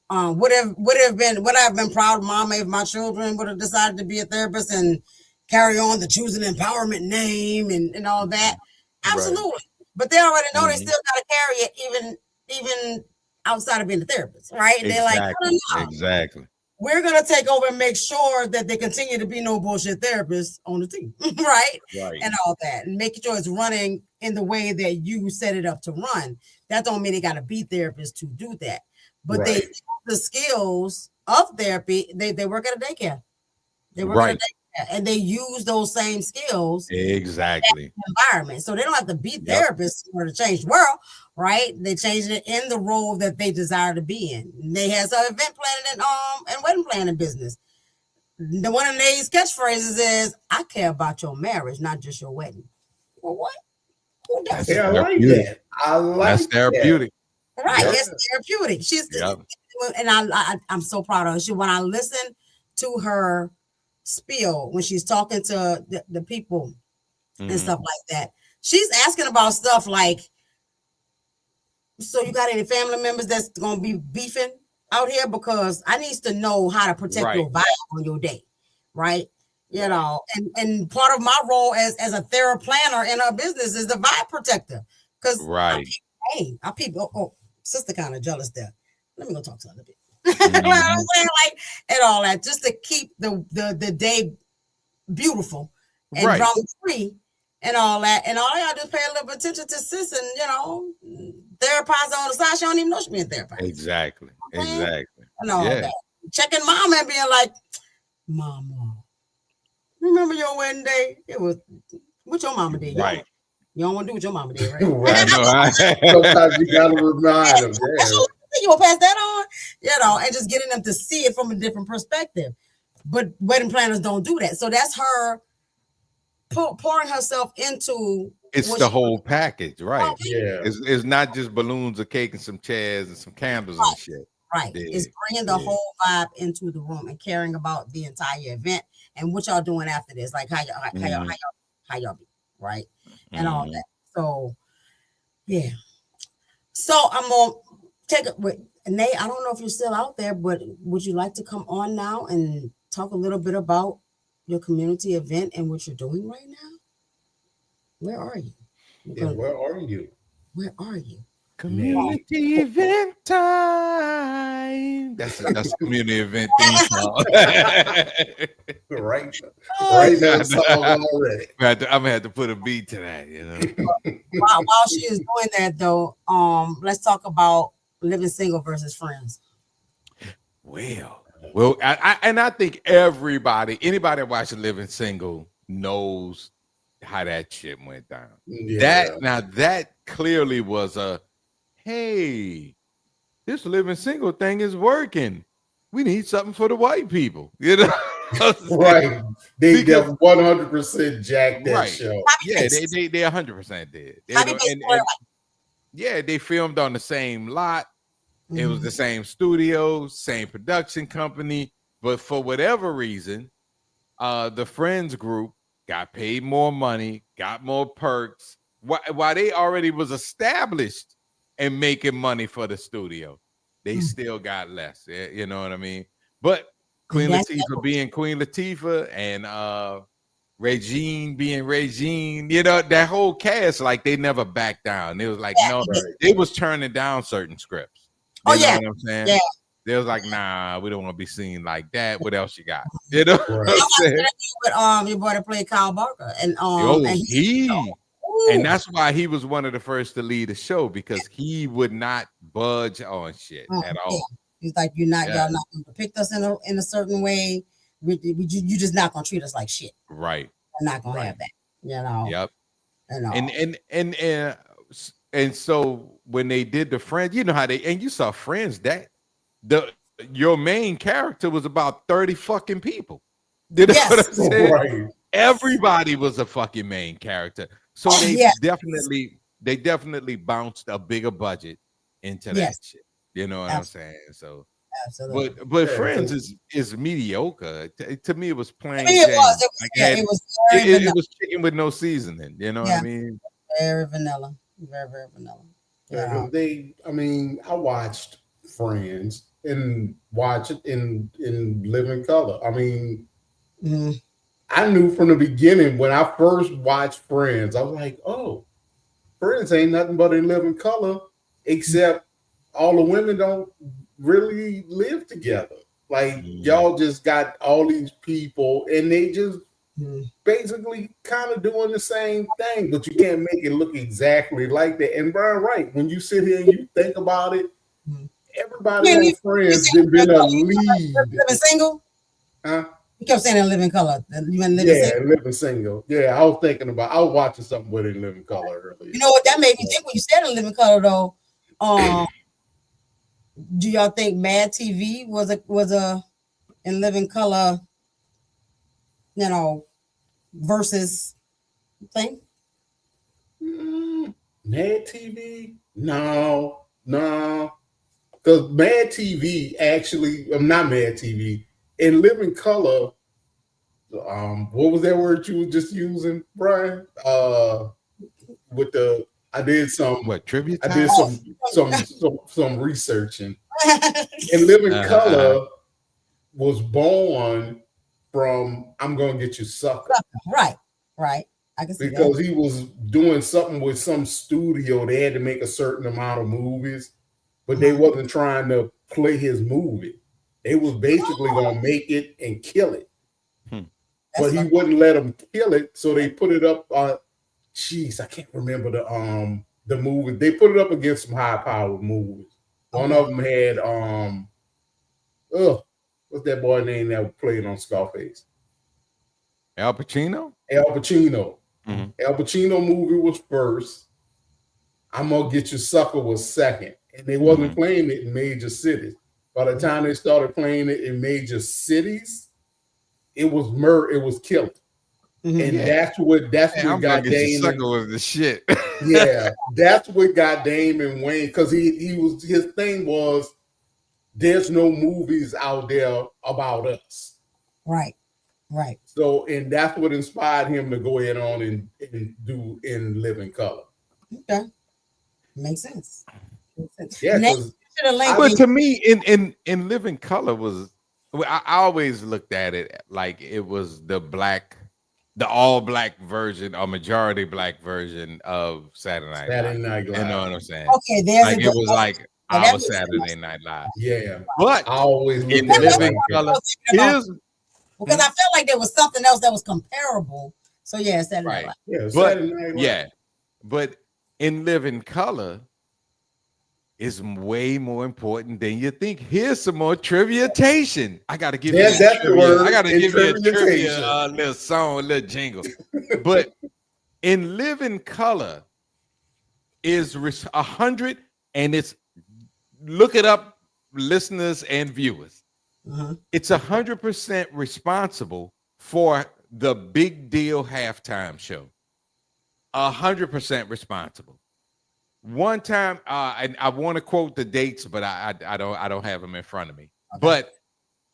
would have been proud of mama if my children would have decided to be a therapist and carry on the choosing empowerment name and all that. Absolutely. Right. But they already know they still got to carry it even outside of being a therapist, right? Exactly. They're like, no. Exactly. We're going to take over and make sure that they continue to be no bullshit therapists on the team, right? And all that. And making sure it's running in the way that you set it up to run. That don't mean they got to be therapists to do that. But they use the skills of therapy. They work at a daycare. They work at a daycare. And they use those same skills exactly environment. So they don't have to be therapists in order to change the world, right? They change it in the role that they desire to be in. And they have some event planning and wedding planning business. The one of these catchphrases is, I care about your marriage, not just your wedding. Well, what? Who does I like that. I like that's therapeutic. That. Right. It's therapeutic. She's and I'm so proud of her. When I listen to her spiel when she's talking to the people and stuff like that, she's asking about stuff like, so you got any family members that's gonna be beefing out here, because I need to know how to protect your vibe on your day, right? You know, and part of my role as a therapy planner in our business is the vibe protector, because I people sister kind of jealous there. Let me go talk to her a little bit. You know what I'm saying? Like, and all that, just to keep the day beautiful and drama free and all that. And all I gotta do is pay a little bit attention to sis and, you know, therapize on the side. She don't even know she's being therapized. Exactly. Exactly. And all Yeah. that. Checking mom and being like, Mama, remember your wedding day? It was what your mama did. Right. You don't want to do what your mama did, right? Right. I know. Sometimes you gotta remind them. Yeah. You will pass that on, you know, and just getting them to see it from a different perspective. But wedding planners don't do that. So that's her pouring herself into. It's the whole package, right? Yeah. It's not just balloons, a cake, and some chairs and some candles and shit. Right. Yeah. It's bringing the whole vibe into the room and caring about the entire event and what y'all doing after this. Like how y'all be, right? And all that. So yeah. So I'm gonna take it with Nate. I don't know if you're still out there, but would you like to come on now and talk a little bit about your community event and what you're doing right now? Where are you? Where are you? Where are you? Community event time. That's community event theme song. Right now, song already. I'm gonna have to put a beat to that, you know. While she is doing that though, let's talk about living single versus friends. Well, I think anybody watching Living Single knows how that shit went down. Yeah. That clearly was a, hey, this Living Single thing is working. We need something for the white people, you know. Right. They 100% jacked that show. Yeah, they 100% did. They filmed on the same lot. It was the same studio, same production company, but for whatever reason, the Friends group got paid more money, got more perks, while they already was established and making money for the studio. They still got less, you know what I mean? But Queen Latifah being Queen Latifah and Regine being Regine, you know, that whole cast, like they never backed down. It was like, they was turning down certain scripts. You know what I'm saying? Yeah. They was like, nah, we don't want to be seen like that. What else you got? You know what I'm saying? But your boy that played Kyle Barker. And and that's why he was one of the first to lead the show, because he would not budge on shit at all. He's like, y'all not gonna depict us in a certain way. You just not gonna treat us like shit. Right. I'm not gonna have that. You know. Yep. You know. And so when they did the Friends, you know how you saw Friends, that your main character was about 30 fucking people. You know what I'm saying? Right. Everybody was a fucking main character. So they definitely bounced a bigger budget into that shit. You know what I'm saying? So absolutely. But Friends is mediocre. To me, it was plain. It was chicken with no seasoning. You know what I mean? Very vanilla. Very, very vanilla. Yeah. I watched Friends and watch it in living color. I mean, I knew from the beginning when I first watched Friends, I was like, oh, Friends ain't nothing but in living color, except all the women don't really live together. Like y'all just got all these people and they just basically kind of doing the same thing, but you can't make it look exactly like that. And Brian, right, when you sit here and you think about it, everybody on Friends has been a lead. Living single? Huh? You kept saying in living color. Living single. Yeah, I was watching something with it in living color earlier. You know what that made me think when you said in living color though? Do y'all think Mad TV was a in living color, you know, versus thing? Mad TV? No. Because Mad TV actually, I'm not Mad TV. In living color, what was that word you were just using, Brian? I did some tribute. I did some researching. And living color was born from I'm gonna get you sucker. Right. I can see because he was doing something with some studio. They had to make a certain amount of movies, but they wasn't trying to play his movie. They was basically gonna make it and kill it. But he wouldn't let them kill it, so they put it up jeez, I can't remember the movie. They put it up against some high powered movies. One of them had what's that boy name that played on Scarface? Al Pacino. Al Pacino. Mhm. Al Pacino movie was first. I'm Gonna Get You Sucker was second. And they wasn't playing it in major cities. By the time they started playing it in major cities, it was killing. And that's what I'm got Gonna Get You Damon. Sucker was the shit. Yeah, that's what got Damon Wayne, because his thing was there's no movies out there about us. Right. So, and that's what inspired him to go ahead on and do In Living Color. Okay. Makes sense. Yeah, but to me, in Living Color was, I always looked at it like it was the all black version or majority black version of Saturday Night Live. You know what I'm saying? Okay, there's like it was like our Saturday Night Live. Yeah, but I always in Living Color, because I felt like there was something else that was comparable. So yeah, Saturday Night Live. Yeah, Saturday Night Live. But in Living Color is way more important than you think. Here's some more triviatation. I gotta give you a trivia. I gotta give you a trivia, little song, a little jingle. But in Living Color is 100, and it's, look it up, listeners and viewers. It's 100% responsible for the Big Deal halftime show. 100% responsible. One time, and I want to quote the dates, but I don't have them in front of me. Okay. But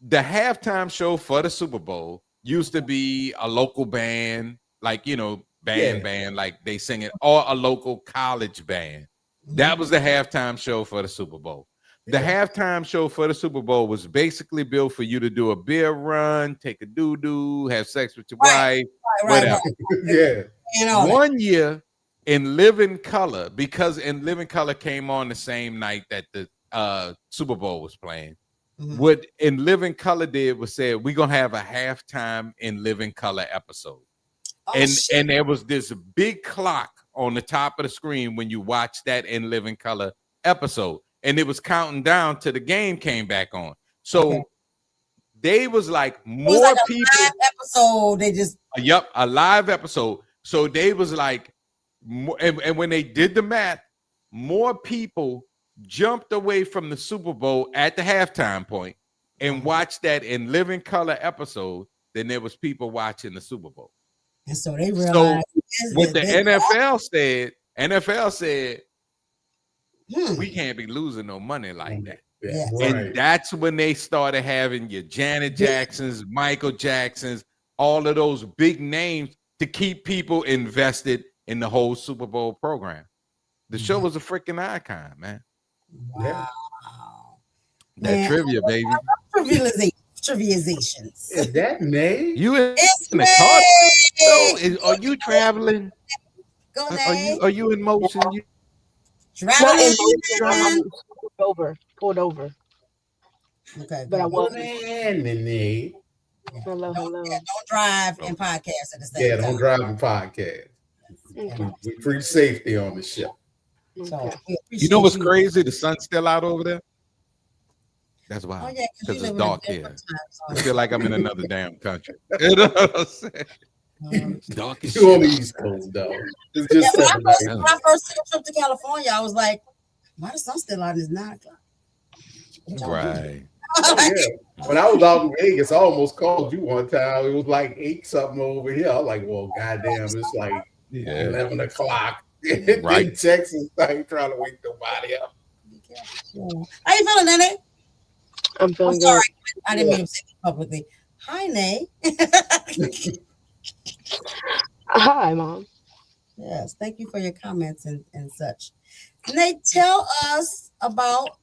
the halftime show for the Super Bowl used to be a local band, like, you know, band, like they sing it, or a local college band. That was the halftime show for the Super Bowl. The halftime show for the Super Bowl was basically built for you to do a beer run, take a doo-doo, have sex with your wife, whatever. Yeah. One year, in Living Color, because In Living Color came on the same night that the Super Bowl was playing. What In Living Color did was say, we're gonna have a halftime In Living Color episode. And there was this big clock on the top of the screen when you watch that In Living Color episode, and it was counting down till the game came back on. So they was like more like people. Live episode. They just a live episode. So they was like, and when they did the math, more people jumped away from the Super Bowl at the halftime point and watched that In Living Color episode than there was people watching the Super Bowl. And so they realized what the NFL said, we can't be losing no money like that. Yeah, and that's when they started having your Janet Jacksons, Michael Jacksons, all of those big names to keep people invested in the whole Super Bowl program. The show was a freaking icon, man. Wow. That trivia, baby. Trivializations. Is that Nay? You in the car? Are you traveling? Go Nay. Are you in motion? Traveling. Pulled over. Okay. But I wasn't. Nay. Hello. Don't drive and podcast at the same time. Don't drive and podcast. We preach safety on the show. So you know what's crazy? The sun's still out over there. That's why. Because it's dark here. I feel like I'm in another damn country. You know what I'm saying? Dark as you on the East Coast, though. It's just when I first took a trip to California, I was like, why the sun still out? It's 9 o'clock. Right. When I was out in Vegas, I almost called you one time. It was like 8 something over here. I was like, well, goddamn, it's like 11 o'clock. Right. In Texas, I ain't trying to wake nobody up. How you feeling, Nene? I'm feeling good. Sorry, I didn't mean to say it publicly. Hi, Nay. Hi, Mom. Yes, thank you for your comments and such. Nay, tell us about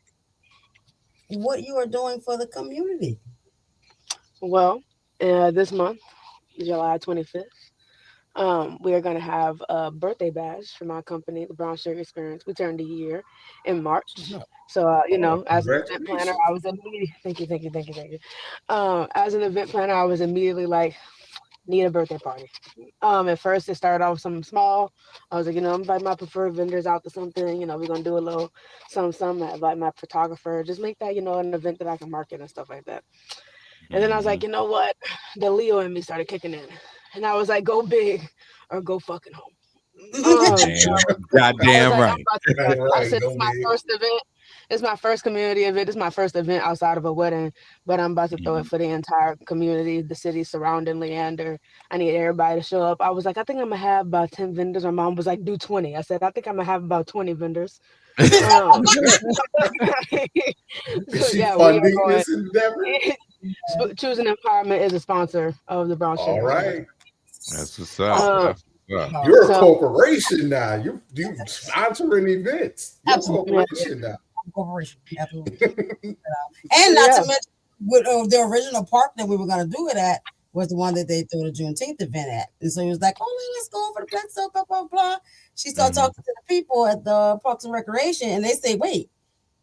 what you are doing for the community. Well, this month, July 25th, we are going to have a birthday bash for my company, the Brown Sugar Experience. We turned a year in March. So, as an event planner, I was immediately, thank you. As an event planner, I was immediately like, need a birthday party. At first it started off something small. I was like, I'm invite my preferred vendors out to something. We're gonna do a little some. I invite my photographer. Just make that, an event that I can market and stuff like that. And then I was like, you know what? The Leo in me started kicking in, and I was like, go big or go fucking home. Goddamn right. I said, it's my first event. It's my first community event. It's my first event outside of a wedding, but I'm about to throw it for the entire community, the city surrounding Leander. I need everybody to show up. I was like, I think I'm going to have about 10 vendors. My mom was like, do 20. I said, I think I'm going to have about 20 vendors. Is she funding this endeavor? Choosing Empowerment is a sponsor of the Brown Sugar. All right. That's what's up. You're a corporation now. You sponsoring events. You're a corporation now. Corporation, absolutely. And not to mention, with the original park that we were going to do it at was the one that they threw the Juneteenth event at. And so he was like, oh, let's go over the Black Soap, blah, blah, blah. She started talking to the people at the Parks and Recreation, and they say, wait,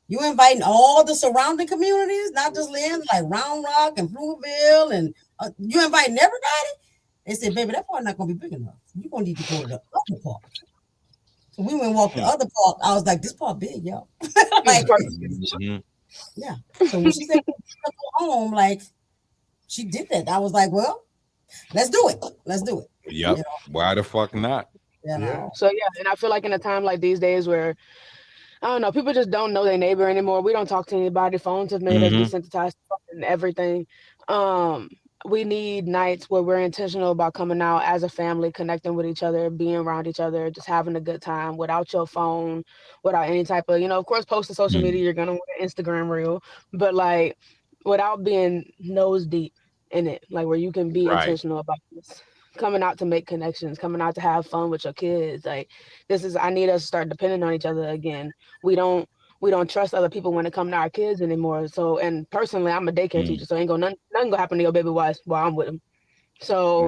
you inviting all the surrounding communities, not just land like Round Rock and Fruitville, and you inviting everybody? They said, baby, that park not going to be big enough. You're going to need to go to the other park. So we went and walked the other park. I was like, this park big, yo. Yeah. So when she said go home, like, she did that. I was like, well, let's do it. Let's do it. Yep. Why the fuck not? Yeah. So, and I feel like in a time like these days where, I don't know, people just don't know their neighbor anymore. We don't talk to anybody. Phones have made us desensitized to fucking everything. We need nights where we're intentional about coming out as a family, connecting with each other, being around each other, just having a good time without your phone, without any type of, of course, post to social media, you're going to want an Instagram reel, but like without being nose deep in it, like where you can be intentional about this. Coming out to make connections, coming out to have fun with your kids. Like I need us to start depending on each other again. We don't trust other people when it comes to our kids anymore. So, and personally, I'm a daycare teacher, so nothing gonna happen to your baby while I'm with him. So,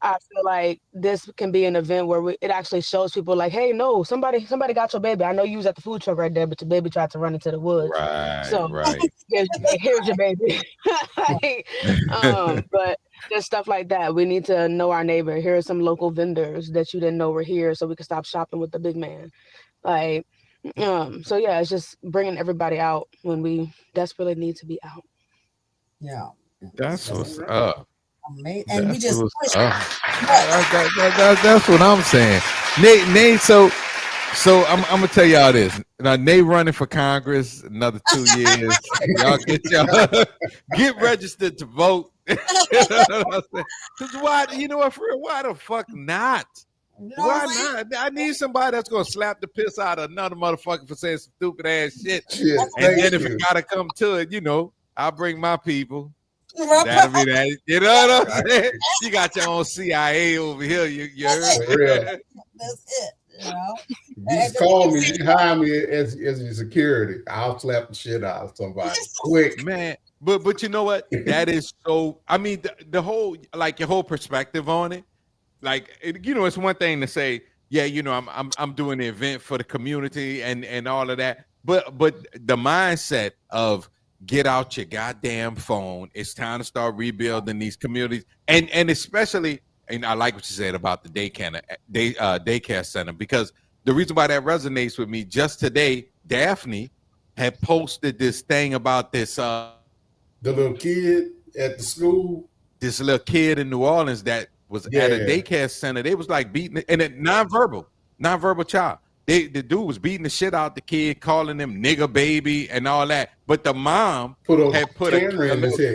I feel like this can be an event where it actually shows people like, hey, no, somebody got your baby. I know you was at the food truck right there, but your baby tried to run into the woods. Here's your baby. But there's stuff like that. We need to know our neighbor. Here are some local vendors that you didn't know were here, so we can stop shopping with the big man. Like, so yeah, it's just bringing everybody out when we desperately need to be out. Yeah, that's what's up. And we just that's what I'm saying. Nate, so I'm gonna tell y'all this. Now, Nate running for Congress another 2 years. Y'all get registered to vote. Why? You know what? For real, why the fuck not? Why not? I need somebody that's gonna slap the piss out of another motherfucker for saying some stupid ass shit. And then if it gotta come to it, I'll bring my people. That'll be that. You know what I'm saying? You got your own CIA over here. You heard? That's it. Just call me. You hire me as your security. I'll slap the shit out of somebody quick, man. But you know what? That is so. I mean, the whole your whole perspective on it. Like, it's one thing to say, yeah, I'm doing the event for the community and all of that. But the mindset of get out your goddamn phone. It's time to start rebuilding these communities. And especially, and I like what you said about the daycare center, because the reason why that resonates with me, just today, Daphne had posted this thing about this the little kid at the school. This little kid in New Orleans that was at a daycare center. They was like beating it, and it nonverbal child. The dude was beating the shit out the kid, calling him nigger baby and all that. But the mom had put a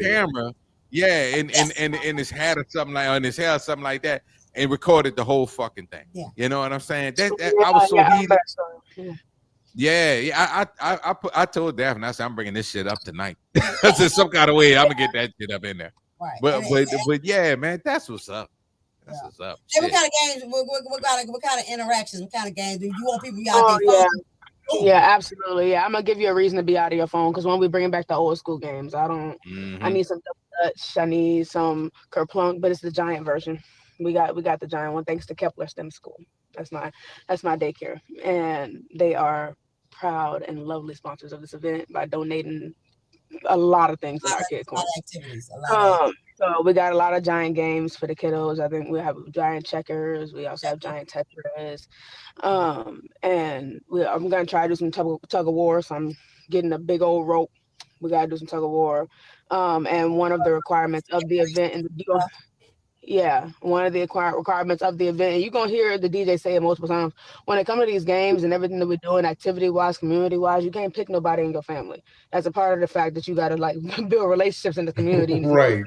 camera, in his hat or something like, in his hair or something like that, and recorded the whole fucking thing. Yeah. You know what I'm saying? I was so heated. I told Daphne, I said, I'm bringing this shit up tonight. There's some kind of way I'm gonna get that shit up in there. Right. But yeah, man, that's what's up. That's what's up. Hey, what kind of games? What kind of interactions? What kind of games do you want people out there? Yeah, absolutely. Yeah, I'm gonna give you a reason to be out of your phone, because when we bring back the old school games, I need some Double Dutch, I need some Kerplunk, but it's the giant version. We got the giant one thanks to Kepler STEM School. That's my daycare, and they are proud and lovely sponsors of this event by donating a lot of things in our kid corner. So we got a lot of giant games for the kiddos. I think we have giant checkers. We also have giant Tetris. And I'm gonna try to do some tug of war. So I'm getting a big old rope. We gotta do some tug of war. And one of the requirements of the event, and one of the requirements of the event, and you're gonna hear the DJ say it multiple times. When it comes to these games and everything that we're doing, activity-wise, community-wise, you can't pick nobody in your family. That's a part of the fact that you gotta like build relationships in the community, Right.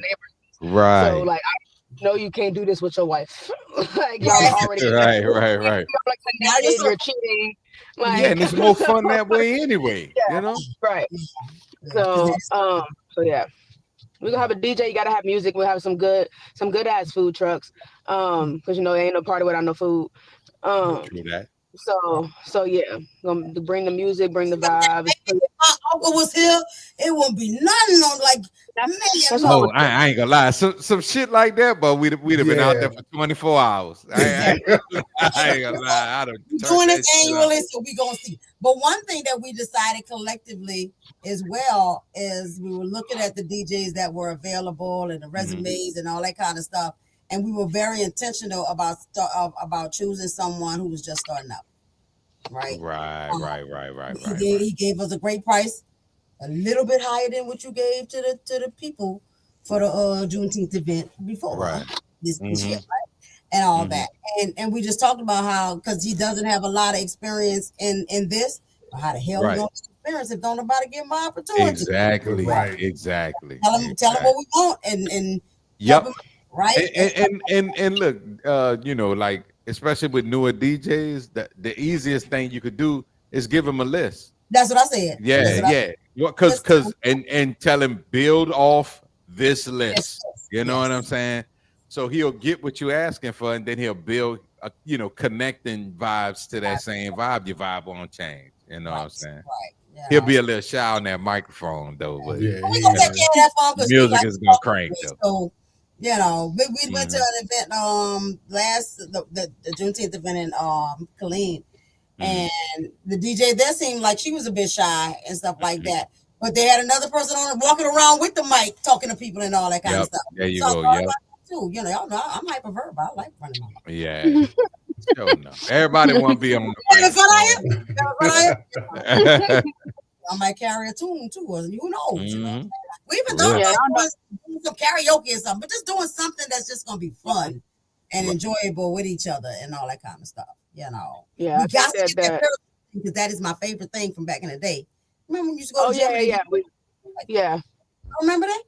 Right. So like, I know you can't do this with your wife. Like y'all already right. like connected, you're cheating. Like, Yeah, and it's more fun that way anyway. Yeah. You know. Right. So yeah. We're gonna have a DJ. You gotta have music. We'll have some good ass food trucks. Because you know, there ain't no party without no food. True that. So yeah, gonna bring the music, bring the vibes. If my uncle was here, it wouldn't be nothing on like. That's Oh, I ain't gonna lie. Some shit like that, but we'd have been out there for 24 hours. I ain't gonna lie. We're doing this annually, so we gonna see. But one thing that we decided collectively as well is we were looking at the DJs that were available and the resumes and all that kind of stuff, and we were very intentional about choosing someone who was just starting up. Right. He gave us a great price, a little bit higher than what you gave to the people for the Juneteenth event before. Right. This year, right? And all that. And we just talked about how, because he doesn't have a lot of experience in this, but how the hell we gonna experience if don't nobody give him an opportunity? Exactly. Right. Exactly. Tell him what we want and yep. him, right. And look, you know, like especially with newer DJs, the easiest thing you could do is give them a list. That's what I said. Yeah. Because and tell him build off this list. You know what I'm saying? So he'll get what you're asking for, and then he'll build, connecting vibes to that same vibe. Your vibe won't change. You know what I'm saying? Right. Yeah. He'll be a little shy on that microphone though, but We're gonna take care of that phone because music is gonna crank though. So, you know, we went to an event the Juneteenth event in Killeen, and the DJ there seemed like she was a bit shy and stuff like that. But they had another person walking around with the mic, talking to people and all that kind of stuff. There you go. Yep. Too. You know, y'all know I'm hyperverbal. I like running my mouth. Yeah. Sure no. Everybody want to be on the I might carry a tune too, or who knows? Mm-hmm. You know? We've been doing some karaoke or something, but just doing something that's just gonna be fun and enjoyable with each other and all that kind of stuff. You know, yeah. We got to get that because that is my favorite thing from back in the day. Remember when you used to go to Germany? Yeah. Remember that?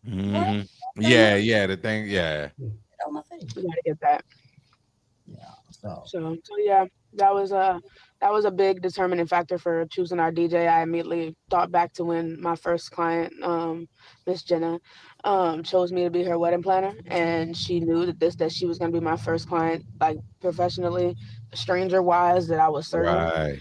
Mm-hmm. Right? Yeah, the thing, That was my favorite. We gotta get that. Yeah. So yeah, that was a big determining factor for choosing our DJ. I immediately thought back to when my first client, Miss Jenna, chose me to be her wedding planner, and she knew that she was gonna be my first client, like professionally, stranger wise, that I was serving. Right.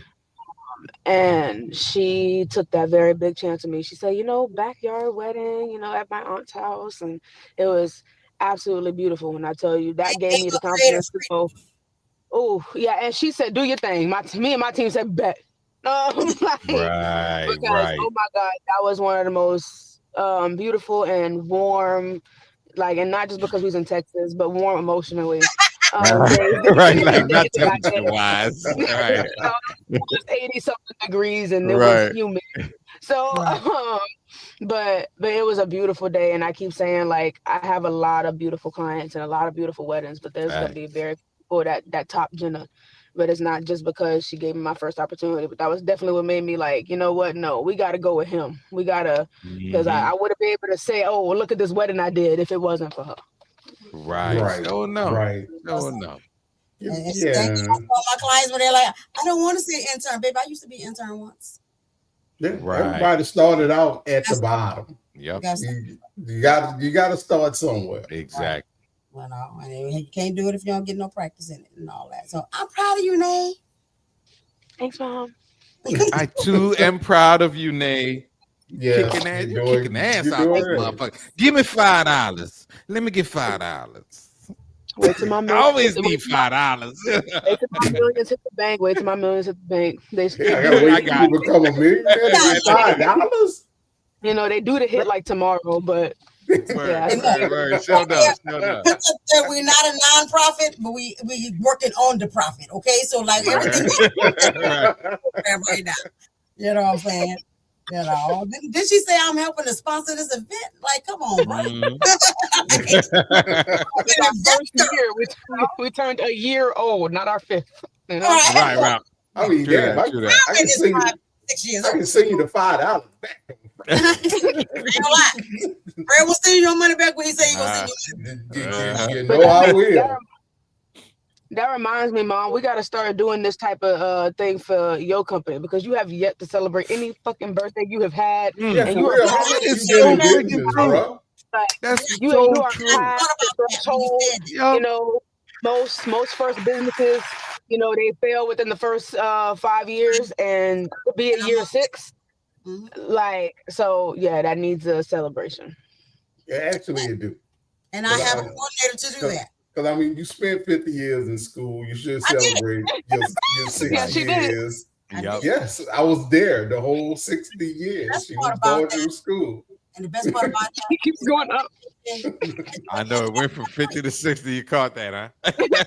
And she took that very big chance on me. She said, backyard wedding, at my aunt's house. And it was absolutely beautiful. When I tell you, that gave me the confidence to go, oh, yeah. And she said, do your thing. Me and my team said, bet. Right. Oh my God, that was one of the most beautiful and warm, and not just because we was in Texas, but warm emotionally. Right, like not temperature wise. Right. It was 80-something degrees and it was humid. So, but it was a beautiful day, and I keep saying, I have a lot of beautiful clients and a lot of beautiful weddings, but there's gonna be very for that top Jenna. But it's not just because she gave me my first opportunity, but that was definitely what made me you know what? No, we got to go with him. We got to, because I would have been able to say, oh, well, look at this wedding I did if it wasn't for her. Right. Oh no. And Yeah. my clients when they're like, I don't want to see an intern, babe. I used to be an intern once. Yeah, Right. Everybody started out at the bottom. Yep. You got to start somewhere. Exactly. You know, and you can't do it if you don't get no practice in it and all that. So I'm proud of you, Nay. Thanks, Mom. I too am proud of you, Nay. Yeah, Kicking ass out this motherfucker. Give me $5. Let me get $5. Wait till my I always need $5. Wait till my millions hit the bank. Wait till my millions hit the bank. I got to become a millionaire. $5. They do the hit tomorrow, but Yeah. Word. Show enough. We're not a non-profit, but we working on the profit. Okay, so like everything right now. You know what I'm saying? You know, did she say I'm helping to sponsor this event? Like, come on, bro. Our first year, we turned a year old, not our fifth. You know? Right. I mean, True damn, that. I can send you. 6 years I old. can send you the $5 back. Ain't no lie. Fred will send you your money back when he say he gonna send you money. You know I will. That reminds me, Mom, we got to start doing this type of thing for your company because you have yet to celebrate any fucking birthday you have had. Yeah, and for you real. are How much It's you been in so business, true. bro? like, That's you so are true. past the threshold. You know, most first businesses, you know, they fail within the first 5 years and be at year 6. Like, so yeah, that needs a celebration. Yeah, actually, it do. And I have a coordinator to do that. Because, I mean, you spent 50 years in school. You should celebrate your 60 years. Yep. Yes, I was there the whole 60 years. She was going through school. And the best part about that, It keeps going up. I know it went from 50 to 60. You caught that, huh? the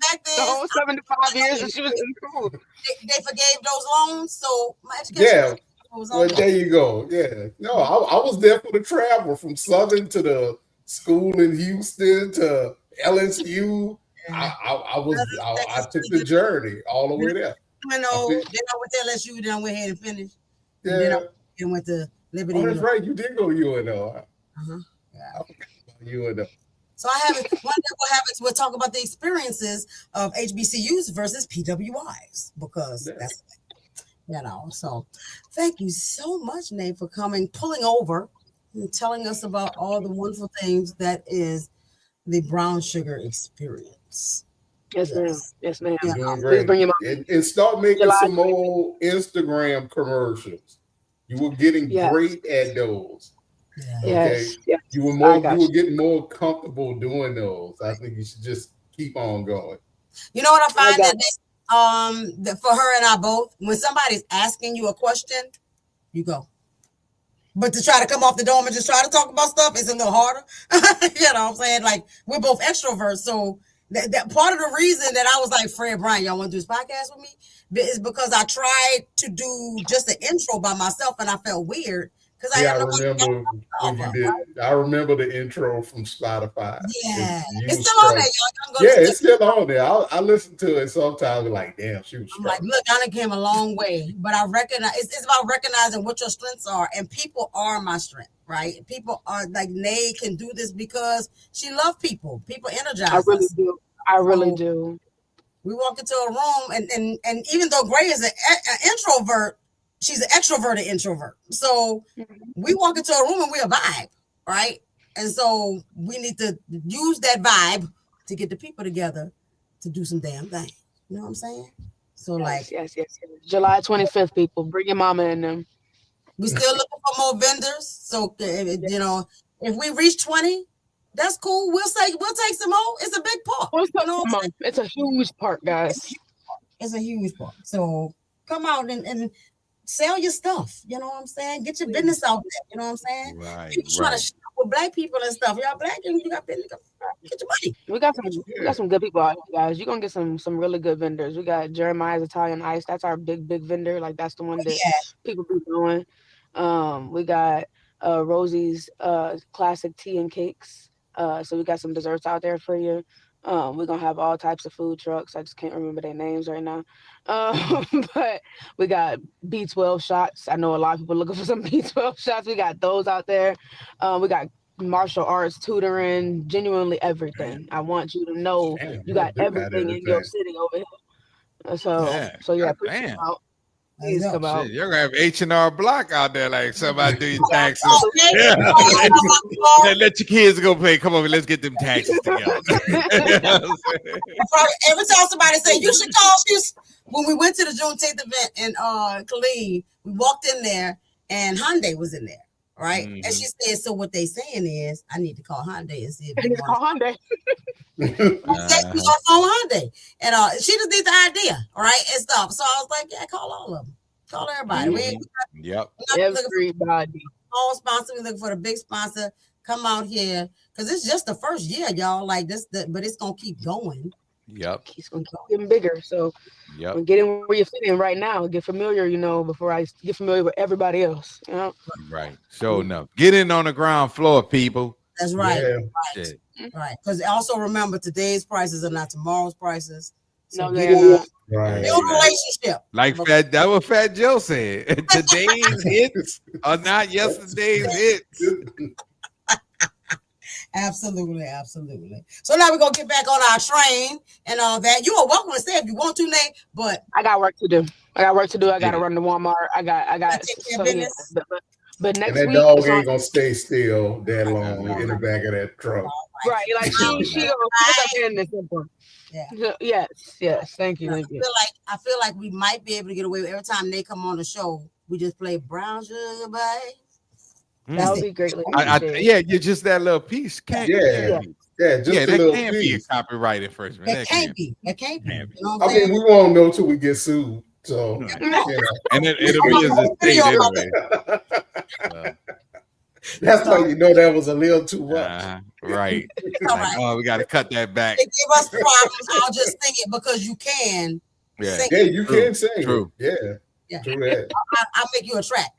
fact is, The whole 75 years that she was in school. they forgave those loans, so my education was on. Well, there you go. Yeah. No, I was there for the travel from Southern to the school in Houston to LSU. I took the journey all the way there. Then I went to LSU, then I went ahead and finished. Yeah. And then I went to Liberty. Oh, that's right. You did go to UNL. Uh-huh. Yeah. I forgot about UNL. So I have one day what happens, we'll talk about the experiences of HBCUs versus PWIs because that's, you know, so thank you so much, Nate, for coming, pulling over and telling us about all the wonderful things that is the brown sugar experience. Yes, ma'am. Yes, ma'am. Yeah. Doing Please great. bring him up. And start making July some more Instagram commercials. You were getting great at those. Yeah. Okay. Yes. You were getting more comfortable doing those. I think you should just keep on going. You know what I find that for her and I both, when somebody's asking you a question, you go. But to try to come off the dome and just try to talk about stuff is a little harder. You know what I'm saying? Like, we're both extroverts. So that part of the reason that I was like, Fred, Brian, y'all want to do this podcast with me? Is because I tried to do just an intro by myself and I felt weird. I remember when you did. I remember the intro from Spotify. Yeah, it's still on there, y'all. Yeah, it's still on there. I listen to it sometimes. Like, damn, she was. I'm like, look, I came a long way, but I recognize it's about recognizing what your strengths are, and people are my strength, right? People are like, Nay can do this because she loves people. People energize. I really do. I really do. We walk into a room, and even though Gray is an introvert, she's an extroverted introvert. So we walk into a room and we a vibe, right? And so we need to use that vibe to get the people together to do some damn thing. You know what I'm saying? So yes. July 25th, people, bring your mama in them. We still looking for more vendors. So you know, if we reach 20, that's cool. We'll take some more. It's a big park. It's a huge park, guys. It's a huge park. So come out and sell your stuff. You know what I'm saying? Get your business out there. You know what I'm saying? Right. People trying to shop with black people and stuff. Y'all black and you got business. Get your money. We got some good people out here, guys. You're gonna get some really good vendors. We got Jeremiah's Italian Ice. That's our big vendor. Like, that's the one that people be doing. We got Rosie's classic tea and cakes. So we got some desserts out there for you. We're gonna have all types of food trucks. I just can't remember their names right now. But we got B12 shots. I know a lot of people looking for some B12 shots. We got those out there. We got martial arts, tutoring, genuinely everything. I want you to know you got everything in your city over here. So yeah, please come out. Please come out. You're gonna have H&R Block out there, like somebody do your taxes. Let your kids go pay. Come over, let's get them taxes together. Every time somebody say you should call, when we went to the Juneteenth event in Khalid, we walked in there and Hyundai was in there, right? And she said, "So what they saying is, I need to call Hyundai and see if they call Hyundai." Hyundai, and she just needs the idea, right, and stuff. So I was like, yeah, call all of them, call everybody. Yep. Everybody. small sponsor. We're looking for the big sponsor. Come out here because it's just the first year, y'all. Like this, but it's gonna keep going. Yep. It's gonna keep getting bigger. So Yep. get in where you're fitting right now. Get familiar, before I get familiar with everybody else. Right. So no, get in on the ground floor, people. That's right. Yeah. Right. Shit. Right. Because also remember, today's prices are not tomorrow's prices. So No, they're not. Right. build a relationship. Like that what Fat Joe said. Today's hits are not yesterday's hits. Absolutely, absolutely. So now we're gonna get back on our train and all that. You are welcome to stay if you want to, Nate. But I got work to do. I got to run to Walmart. I got take care so, of business. but And next that week dog it's ain't on, gonna stay still that long in the back of that truck. right. Like she gonna in this one. Yeah. Yes. Thank you. I feel like we might be able to get away with every time they come on the show. We just play Brown Sugar, babe. That would be greatly Yeah, you're just that little piece. Yeah, just a that little can't piece. be copyright infringement. That can't be. That can't be. Can't be. You know what I I'm mean, saying? we won't know till we get sued. So, And it'll be as a state anyway. That's how you know that was a little too much. Right. All Like, right. oh, we got to cut that back. They give us problems. I'll just sing it because you can. Yeah. Sing Yeah, it. you True. can sing. True. It. Yeah. True that. I'll make you a track.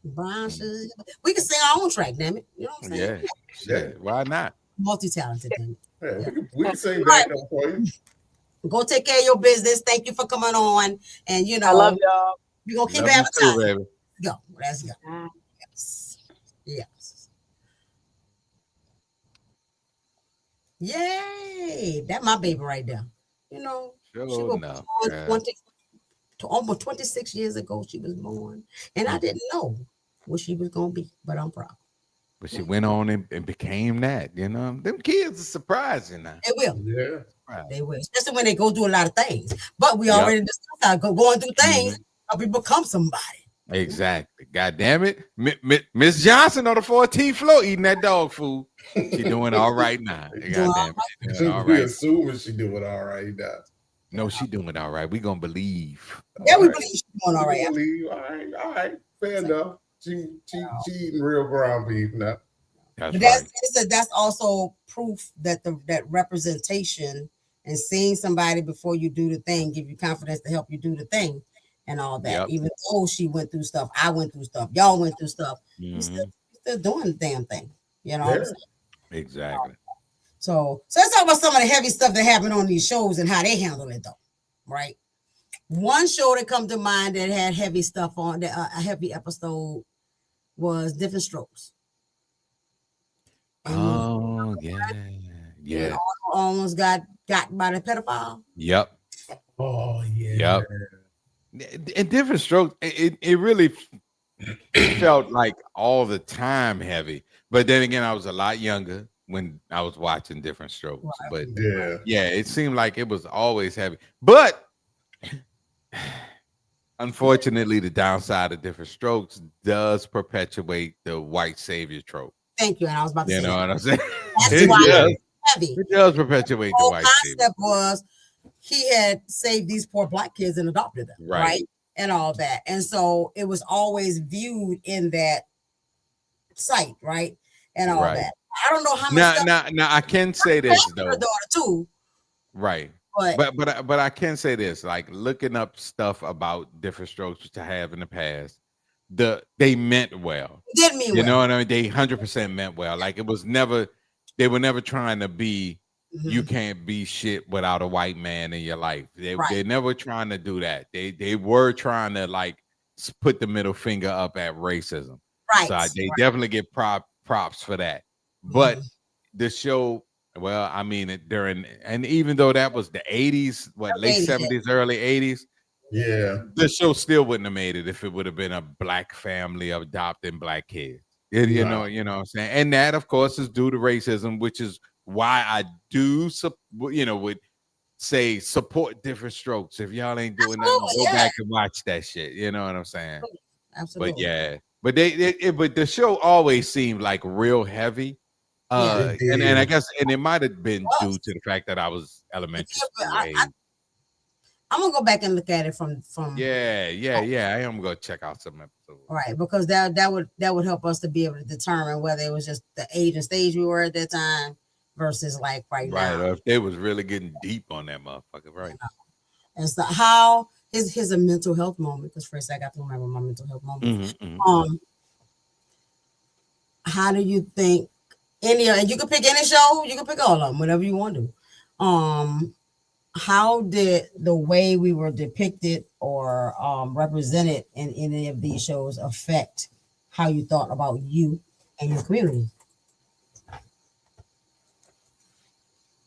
Brown Sugar. We can sing our own track, damn it. You know what I'm saying? Yeah. Shit. Why not? Multi-talented, damn it. Yeah, we can sing that though for you. Go take care of your business. Thank you for coming on. And I love y'all. we're gonna keep Love you too, advertising. baby. Go. Let's go. Yes. Yay. That's my baby right there. She Sure was enough, born yeah. almost 26 years ago. She was born, and I didn't know what she was gonna be, but I'm proud. But she went on and became that, Them kids are surprising now. They will. Yeah. They will, especially when they go do a lot of things. But we already discussed how going through things help you become somebody. Exactly. God damn it. Miss Johnson on the 14th floor eating that dog food. She doing all right now. God damn it. She doing all We right. assuming she doing all right now. No, she doing all right. We gonna believe. Yeah, we All believe she's doing all right. All right. Fair enough. She eating real ground beef now. That's But right. that's also proof that that representation and seeing somebody before you do the thing give you confidence to help you do the thing and all that. Yep. Even though she went through stuff, I went through stuff, y'all went through stuff, we still doing the damn thing. You know what I'm saying? Exactly. So let's talk about some of the heavy stuff that happened on these shows and how they handle it, though. Right? One show that comes to mind that had heavy stuff on a heavy episode was Different Strokes. Oh yeah. Almost got by the pedophile. Yep. Oh yeah. Yep. And Different Strokes, it really felt like all the time heavy. But then again, I was a lot younger when I was watching Different Strokes. But yeah, it seemed like it was always heavy. But unfortunately, the downside of Different Strokes does perpetuate the white savior trope. Thank you. And I was about to say, You know what I'm saying? that's why does. it's heavy. It does perpetuate the whole white concept savior. was he had saved these poor black kids and adopted them, right? And all that. And so it was always viewed in that sight, right? And all that. I don't know how much Now I can say this though. Her daughter too. Right. But I can say this, like looking up stuff about Different Strokes, which I have in the past, they meant well. Did mean well. You know what I mean? They 100% meant well. Like it was never, they were never trying to be, you can't be shit without a white man in your life. They're never trying to do that. They were trying to like put the middle finger up at racism. Right. So they definitely get props for that. But the show, well, I mean, and even though that was the 80s, late 70s, early 80s, the show still wouldn't have made it if it would have been a black family adopting black kids. You know what I'm saying? And that, of course, is due to racism, which is why I do, would say support Different Strokes. If y'all ain't doing that, go back and watch that shit. You know what I'm saying? Absolutely. But yeah, but but the show always seemed like real heavy. And I guess, and it might have been due to the fact that I was elementary school age. I'm gonna go back and look at it from. Yeah. I am gonna check out some episodes. Right, because that would help us to be able to determine whether it was just the age and stage we were at that time versus like right now. Right, or if they was really getting deep on that motherfucker, right? And so how here's a mental health moment, because first I got to remember my mental health moment. How do you think and you can pick any show, you can pick all of them, whatever you want to. How did the way we were depicted or represented in any of these shows affect how you thought about you and your community?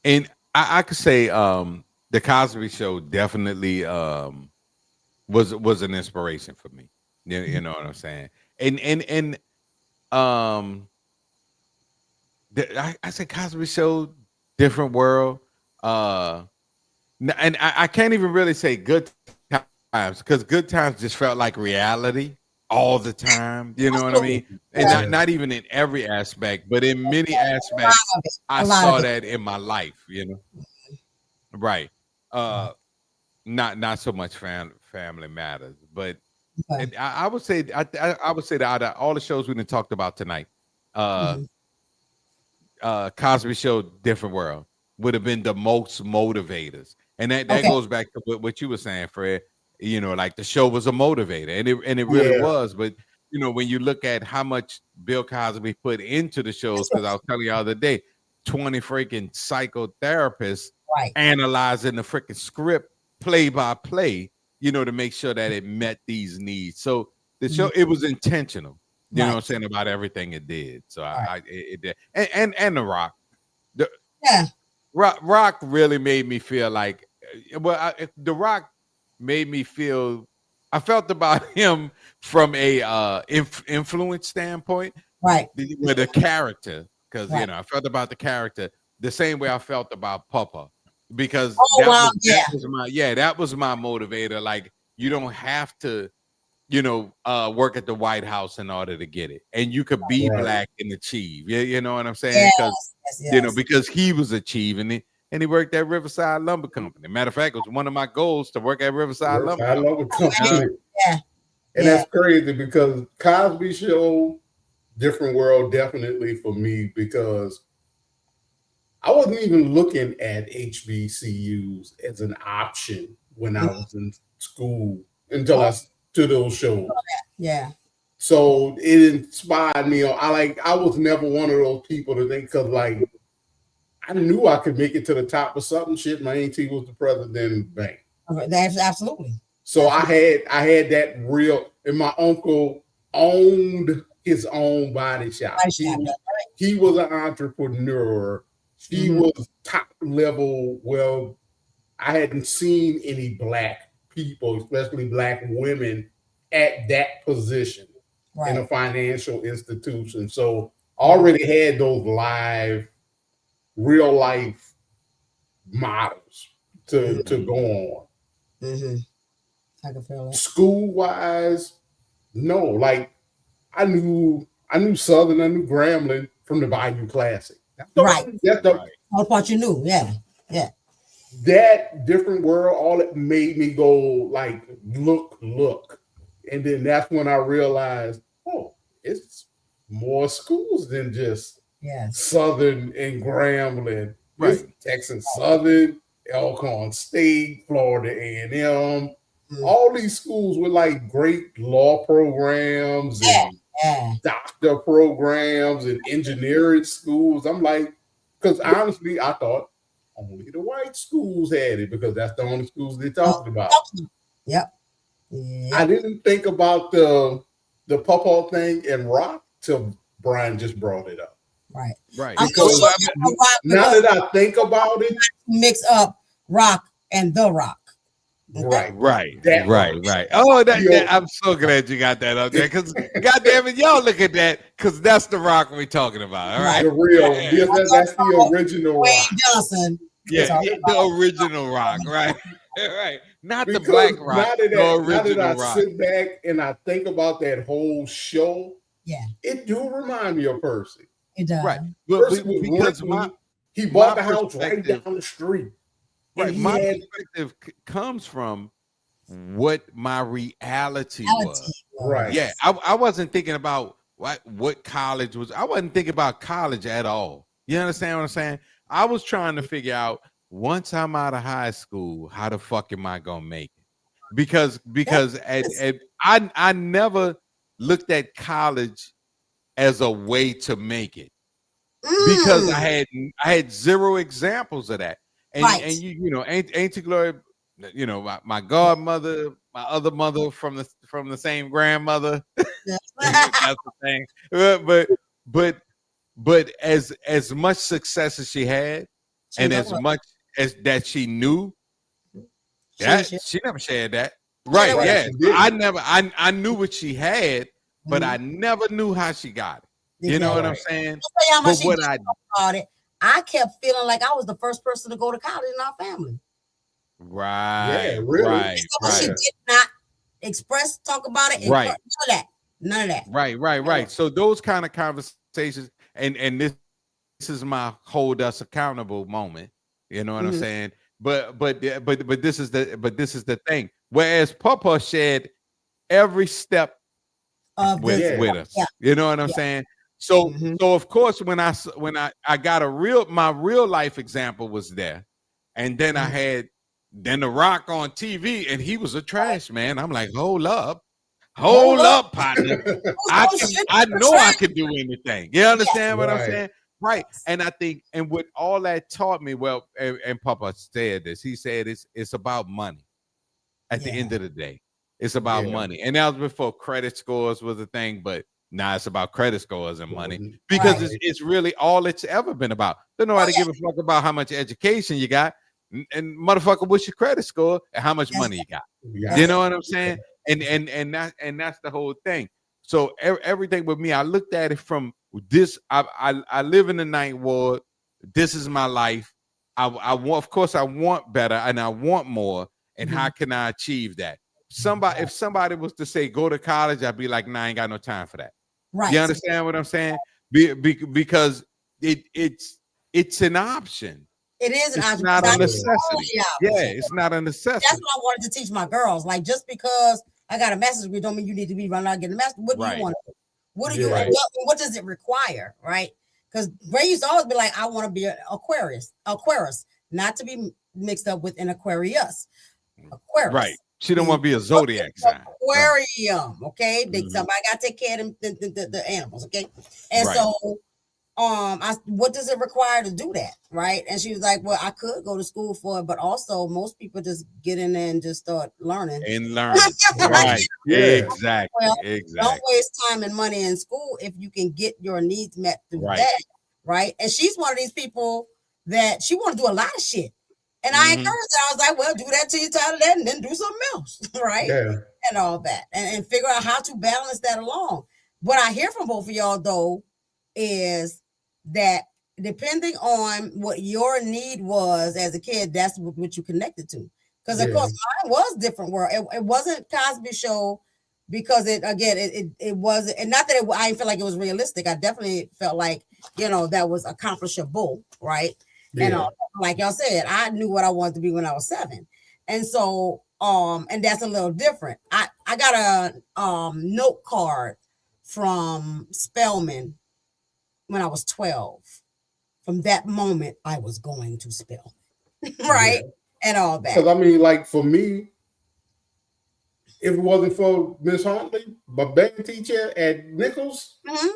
And I could say the Cosby Show definitely was an inspiration for me. You know what I'm saying? And I say Cosby Show, different world. And I can't even really say good times, because good times just felt like reality all the time. You know what I mean? And not even in every aspect, but in many aspects, I saw that in my life, you know? Right. Not so much Family Matters, but I would say I would say that out of all the shows we done talked about tonight, Cosby Show, Different World would have been the most motivators. And that goes back to what you were saying, Fred. You know, like the show was a motivator, and it really was. But you know, when you look at how much Bill Cosby put into the shows, because I was telling you the other day, 20 freaking psychotherapists analyzing the freaking script play by play, you know, to make sure that it met these needs. So the show, it was intentional. You know what I'm saying, about everything it did. So it did, and The Rock, Rock really made me feel like, The Rock made me feel, I felt about him from a influence standpoint, with the character, because you know, I felt about the character the same way I felt about Papa, because that was my motivator. Like, you don't have to, you know, work at the White House in order to get it, and you could be black and achieve. You know what I'm saying? Because you know, because he was achieving it. And he worked at Riverside Lumber Company. Matter of fact, it was one of my goals to work at Riverside Lumber Company. And that's crazy, because Cosby Show, Different World, definitely for me, because I wasn't even looking at HBCUs as an option when I was in school until I to those shows. So it inspired me. I was never one of those people to think, because like, I knew I could make it to the top of something. Shit, my auntie was the president of the bank. That's absolutely. So I had that real, and my uncle owned his own body shop. He was an entrepreneur. He was top level. Well, I hadn't seen any black people, especially black women, at that position in a financial institution. So I already had those live, real life models to go on. I can feel it. School wise, no. Like, I knew Southern, I knew Grambling from the Bayou Classic. That's the part you knew. That Different World, all it made me go like, look. And then that's when I realized, oh, it's more schools than just Southern and Grambling. It's Texas Southern, Elkhorn State, Florida A&M. All these schools with like great law programs and doctor programs and engineering schools. I'm like, because honestly, I thought only the white schools had it, because that's the only schools they talked about. I didn't think about the Pawpaw thing and Rock till Brian just brought it up. Because now that I think about it, mix up Rock and The Rock. Right. Oh, I'm so glad you got that up there, because goddamn it, y'all look at that, because that's the Rock we're talking about. All right, the real, that's the original Rock. Johnson. The original Rock, right? Not because the black Rock. The original Rock. Sit back and I think about that whole show. It do remind me of Percy. It does. Right, because he bought the house right down the street. Right. he My had perspective comes from what my reality was. right. Yeah, I wasn't thinking about what college was. I wasn't thinking about college at all. You understand what I'm saying? I was trying to figure out once I'm out of high school, how the fuck am I gonna make it? Because I never looked at college as a way to make it because I had zero examples of that. And Right. and you know, Auntie Gloria, you know, my godmother, my other mother from the same grandmother. That's the thing. But as much success as she had, and as much as that she knew, that she never shared that. Right? Yeah. I knew what she had, but I never knew how she got it. You know what I'm saying? But what I kept feeling like I was the first person to go to college in our family. Right. Yeah, really. Right. She did not talk about it. Right. None of that. Right. So those kind of conversations, and this is my hold us accountable moment. You know what I'm saying? But this is the thing. Whereas Papa shared every step with us. Yeah. You know what I'm saying? So of course when I got my real life example was there, and then I had The Rock on TV, and he was a trash man. I'm like, hold up, partner. I know I can do anything. You understand what I'm saying? Right. And I think, and what all that taught me, well, and Papa said this, he said it's about money at the end of the day. It's about money. And that was before credit scores was a thing, but now it's about credit scores and money, because it's really all it's ever been about. Don't know how to give a fuck about how much education you got, and motherfucker, what's your credit score and how much money you got. You know what I'm saying? And that's the whole thing. So everything with me, I looked at it from this. I live in the Ninth Ward. This is my life. I want, of course, I want better and I want more. And how can I achieve that? If somebody was to say go to college, I'd be like, nah, I ain't got no time for that. Right. You understand what I'm saying? Because it's an option. It is an option. It's not a necessity. It's not a necessity. That's what I wanted to teach my girls. Like, just because I got a master's degree don't mean you need to be running out and getting a master's. What do you want to do? What do you what does it require? Right? Because Ray used to always be like, I want to be an Aquarius, not to be mixed up with an Aquarius. Aquarius. Right. She don't want to be a zodiac sign. Aquarium, okay? Somebody got to take care of the animals, okay? And so, what does it require to do that, right? And she was like, well, I could go to school for it, but also most people just get in there and just start learning. Right. Exactly. Well, don't waste time and money in school if you can get your needs met through that, right? And she's one of these people that she want to do a lot of shit. And I encouraged her. I was like, well, do that till you're tired of that and then do something else, right? Yeah. And all that. And figure out how to balance that along. What I hear from both of y'all, though, is that depending on what your need was as a kid, that's what you connected to. Because, of course, mine was different world. It wasn't Cosby Show because it wasn't, and not that I didn't feel like it was realistic. I definitely felt like, that was accomplishable, right? And like y'all said, I knew what I wanted to be when I was 7. And so, and that's a little different. I got a note card from Spelman when I was 12. From that moment, I was going to Spelman, right? And all that. Because I mean, like for me, if it wasn't for Miss Huntley, my band teacher at Nichols, I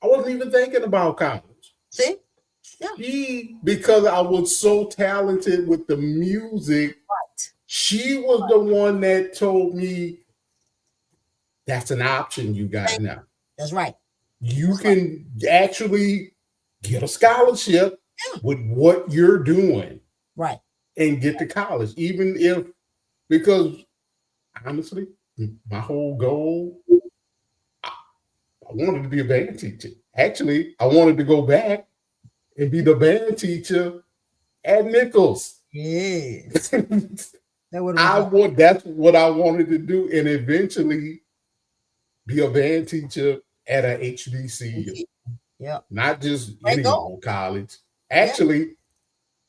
wasn't even thinking about college. See? Yeah. Because I was so talented with the music, she was the one that told me that's an option you got now. That's right. You can actually get a scholarship with what you're doing. Right. And get to college. Even if, because honestly, my whole goal, I wanted to be a band teacher. Actually, I wanted to go back and be the band teacher at Nichols. Yes. That's what I wanted to do, and eventually be a band teacher at a HBCU. Yeah. Not just any old college. Actually,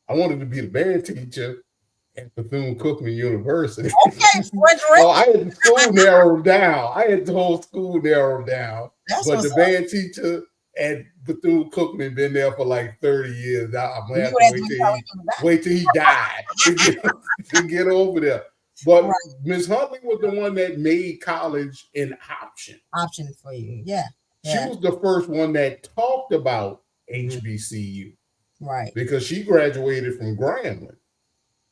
I wanted to be the band teacher at Bethune-Cookman University. Okay, Frederick. So I had the school narrowed down. I had the whole school narrowed down. That's But what's the up. band teacher at Bethune-Cookman been there for like 30 years. I'm gonna have You to would wait till he died to get over there. But Right. Miss Huntley was the one that made college an option. option for you. Yeah. She Yeah. was the first one that talked about HBCU Right. because she graduated from Grambling.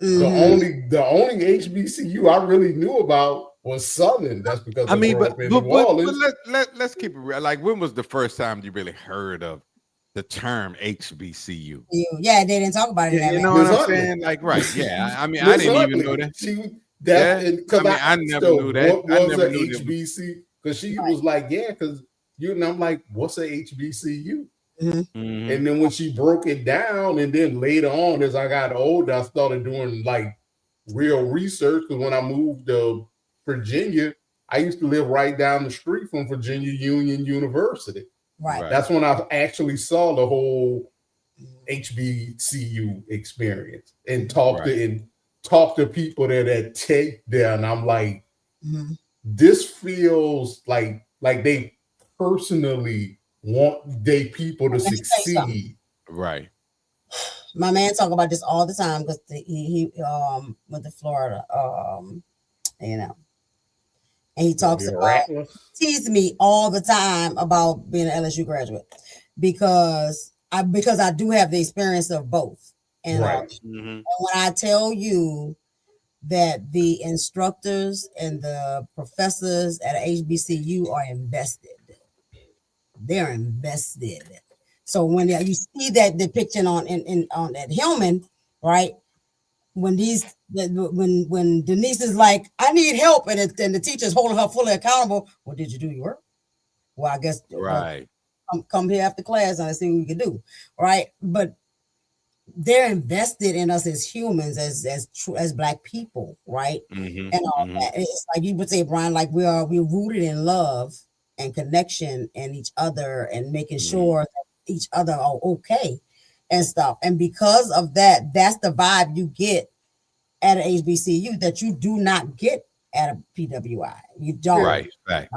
Mhm. The only HBCU I really knew about was Southern. That's because I mean, grew but, up in but, New but, Orleans. let's keep it real. Like, when was the first time you really heard of the term HBCU? Yeah, they didn't talk about it. Yeah, you that know way. what I'm Huntley. saying? Like, right? Yeah. I mean, I Miss didn't even Huntley, know that. I never knew that. What I was never a knew that. HBC? Because she Right. was like, yeah, because and I'm like, what's a HBCU? Mhm. Mhm. And then when she broke it down, and then later on, as I got older, I started doing like real research. Because when I moved to Virginia, I used to live right down the street from Virginia Union University. Right. That's when I actually saw the whole HBCU experience and talked to people that take there, and I'm like, Mhm. this feels like they personally want their people to Let me tell you something. succeed. Right. My man talk about this all the time because he went to Florida, you know, and he talks You're about right. tease me all the time about being an LSU graduate because I do have the experience of both, and Right. Mhm. and when I tell you that the instructors and the professors at HBCU are invested, they're invested. So when you see that depiction on that Hillman, right? When when Denise is like, I need help, and the teacher's holding her fully accountable. Well, did you do your work? Well, I guess Right. come here after class and see what we can do, right? But they're invested in us as humans, as Black people, right? Mhm. And all Mhm. that. It's like you would say, Brian, like we're rooted in love and connection and each other and making sure that each other are okay and stuff. And because of that, that's the vibe you get at an HBCU that you do not get at a PWI. You don't. Right. Right.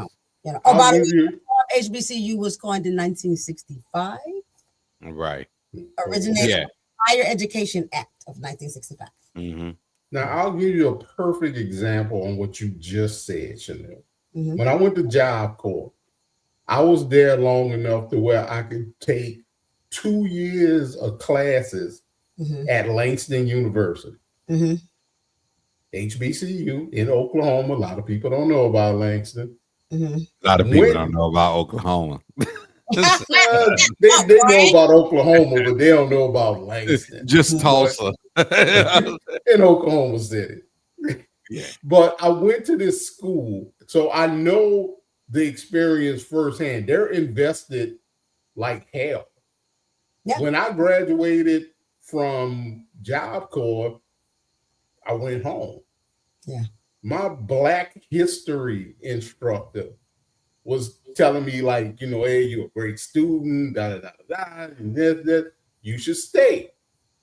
You know. I'll By the give you- way, HBCU was coined in 1965. Right. Originated Yeah. from the Higher Education Act of 1965. Mhm. Now, I'll give you a perfect example on what you just said, Chanel. Mhm. When I went to Job Corps, I was there long enough to where I could take 2 years of classes Mhm. at Langston University, Mhm. HBCU in Oklahoma. A lot of people don't know about Langston. Mhm. A lot of people When- don't know about Oklahoma. They know about Oklahoma, but they don't know about Langston. Just Tulsa. In Oklahoma City. Yeah. But I went to this school, so I know the experience firsthand. They're invested like hell. Yeah. When I graduated from Job Corps, I went home. Yeah. My Black history instructor was telling me, like, you know, hey, you're a great student, da da da da, and this, you should stay.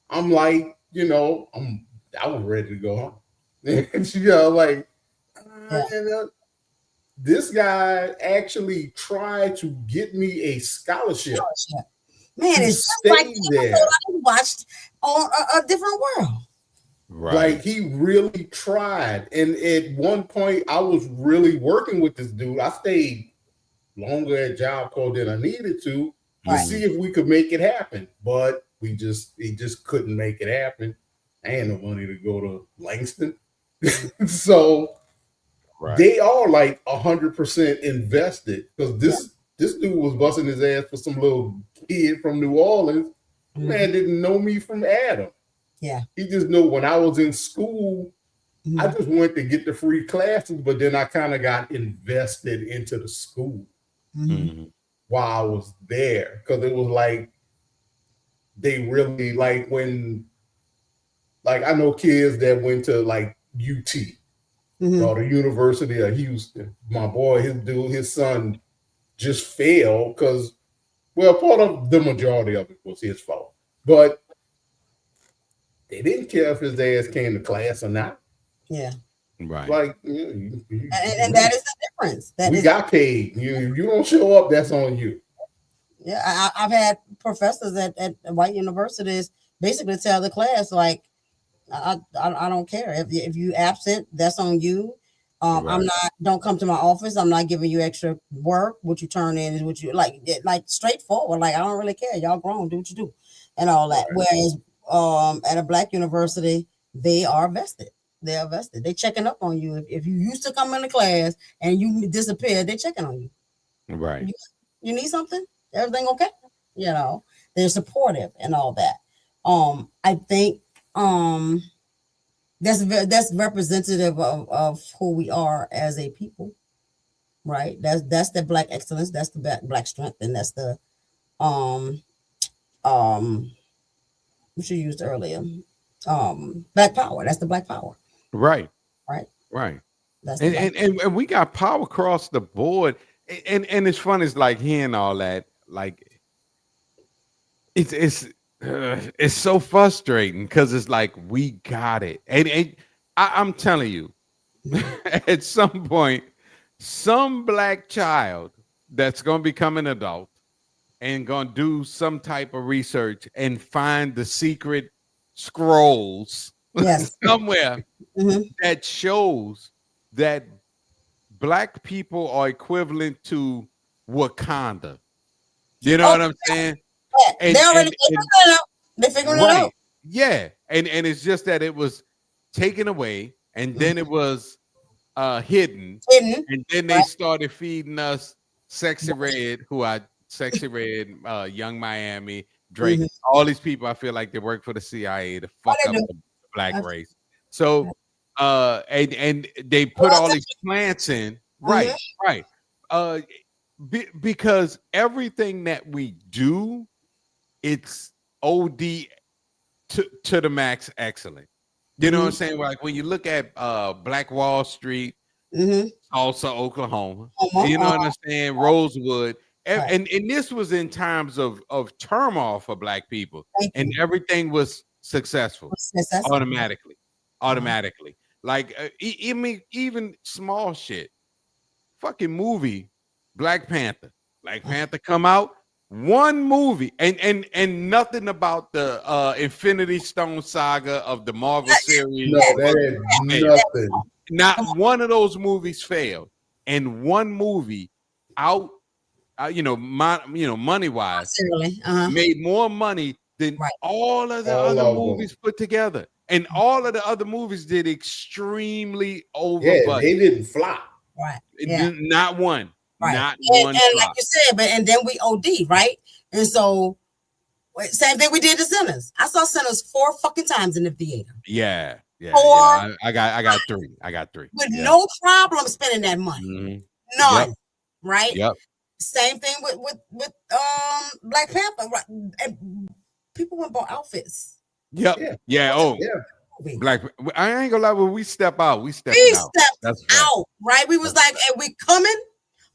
I'm like, you know, I was ready to go home. And she like, this guy actually tried to get me a scholarship. Man, to it's just stay like the there. episode I watched on a different world. Right. Like, he really tried. And at one point, I was really working with this dude. I stayed longer at Job Corps than I needed to Right. see if we could make it happen. But he just couldn't make it happen. I had no money to go to Langston. So Right. they are like 100% invested, because this dude was busting his ass for some little kid from New Orleans. Man didn't know me from Adam. Yeah. He just knew when I was in school, I just went to get the free classes, but then I kind of got invested into the school Mhm. while I was there, because it was like they really like when, like, I know kids that went to like UT or the University of Houston. My boy, his son just failed because, well, part of the majority of it was his fault, but they didn't care if his ass came to class or not. Yeah. Right. Like, and that is the difference. We got paid. You don't show up, that's on you. Yeah, I've had professors at white universities basically tell the class, like, I don't care if you absent, that's on you. I'm not. Don't come to my office. I'm not giving you extra work. What you turn in is what you like straightforward. Like, I don't really care. Y'all grown. Do what you do, and all that. Whereas at a black university, they are vested. They are vested. They checking up on you. If you used to come into class and you disappeared, they checking on you. Right. You need something? Everything okay? You know, they're supportive and all that. I think that's representative of who we are as a people, right? That's the black excellence, that's the black strength, and that's the which you used earlier, black power. That's the black power. Right. That's and we got power across the board, and it's fun. It's like hearing all that. Like it's so frustrating because it's like we got it, and I'm telling you, at some point, some black child that's gonna become an adult and gonna do some type of research and find the secret scrolls somewhere that shows that black people are equivalent to Wakanda. You know what I'm saying? And, they figured it out. Yeah. And it's just that it was taken away and then it was hidden. And then they started feeding us Sexy Red, Young Miami, Drake, all these people. I feel like they work for the CIA to fuck up the black race. So and they put all these plants in. Right. Because everything that we do, it's OD to the max excellent. You know what I'm saying? Like when you look at Black Wall Street, also Oklahoma, you know what I'm saying? Rosewood. And this was in times of turmoil for black people, and everything was successful automatically. Like even small shit. Fucking movie, Black Panther come out, one movie, and nothing about the Infinity Stone saga of the Marvel series. No, that is nothing. Not one of those movies failed, and one movie out, money wise, made more money than all of the other movies put together, and all of the other movies did extremely over. Yeah, they didn't flop. Right. Yeah. Not one. Not and, one. And like you said, and then we OD, right? And so same thing we did to Sinners. I saw Sinners 4 fucking times in the theater. Yeah. I got 3. With no problem spending that money. None. Yep. Right? Yep. Same thing with Black Panther. Right? And people went bought outfits. Yep. Yeah. Black, I ain't gonna lie. When we step out, we stepped out. Right? We was like, and we coming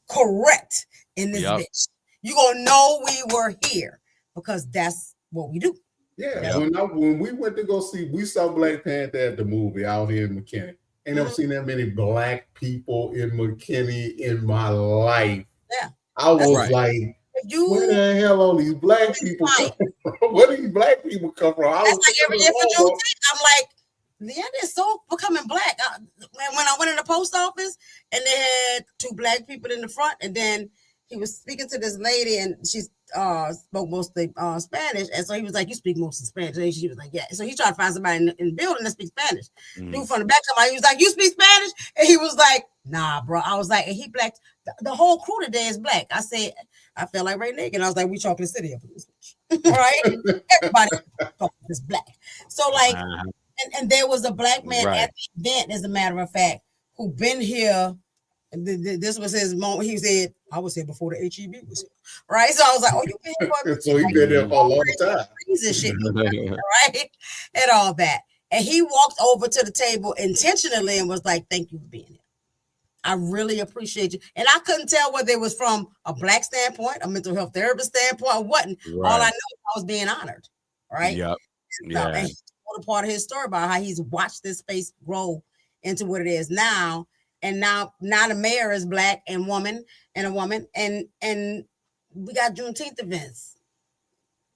correct in this bitch. You gonna know we were here because that's what we do. Yeah. When we went to go see, we saw Black Panther at the movie out here in McKinney. Ain't never seen that many black people in McKinney in my life. Yeah. I was like, where the hell all these black people come from? Where do these black people come from? That's like every year for Juneteenth. I'm like, they're so becoming black. When I went in the post office and they had 2 black people in the front, and then he was speaking to this lady, and she spoke mostly Spanish, and so he was like, "You speak mostly Spanish?" And she was like, "Yeah." So he tried to find somebody in the building that speaks Spanish. Dude from the back come out, he was like, "You speak Spanish?" And he was like, "Nah, bro." I was like, and he black. The whole crew today is black. I said, I felt like Ray Nigga, and I was like, "We Chocolate City up in this bitch." Right? Everybody is black. So like. And there was a black man at the event, as a matter of fact, who been here. This was his moment. He said, "I was here before the HEB was here." Right? So I was like, "Oh, you been here?" So he been there for a long time. And shit, right? And all that. And he walked over to the table intentionally and was like, "Thank you for being here. I really appreciate you." And I couldn't tell whether it was from a black standpoint, a mental health therapist standpoint, or what. All I know, I was being honored. Right? Yep. Yeah. told a part of his story about how he's watched this space grow into what it is now. And now the mayor is black and a woman, and we got Juneteenth events.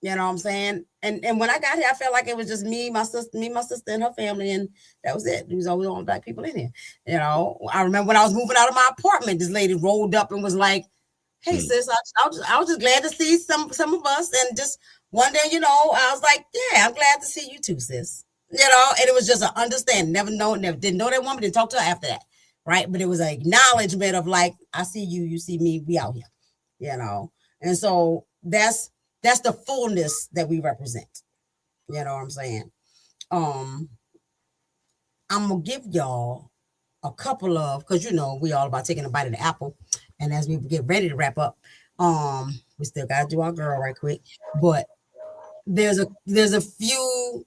You know what I'm saying? And when I got here, I felt like it was just me, my sister, and her family, and that was it. There was only black people in here. You know, I remember when I was moving out of my apartment, this lady rolled up and was like, "Hey, sis, I was just glad to see some of us." And just one day, you know, I was like, "Yeah, I'm glad to see you too, sis." You know, and it was just an understanding. Never didn't know that woman, didn't talk to her after that, right? But it was an acknowledgement of like, I see you, you see me, we out here, you know. And so that's the fullness that we represent. You know what I'm saying? I'm gonna give y'all a couple of, because you know we all about taking a bite of the apple, and as we get ready to wrap up, we still gotta do our girl right quick, but there's a few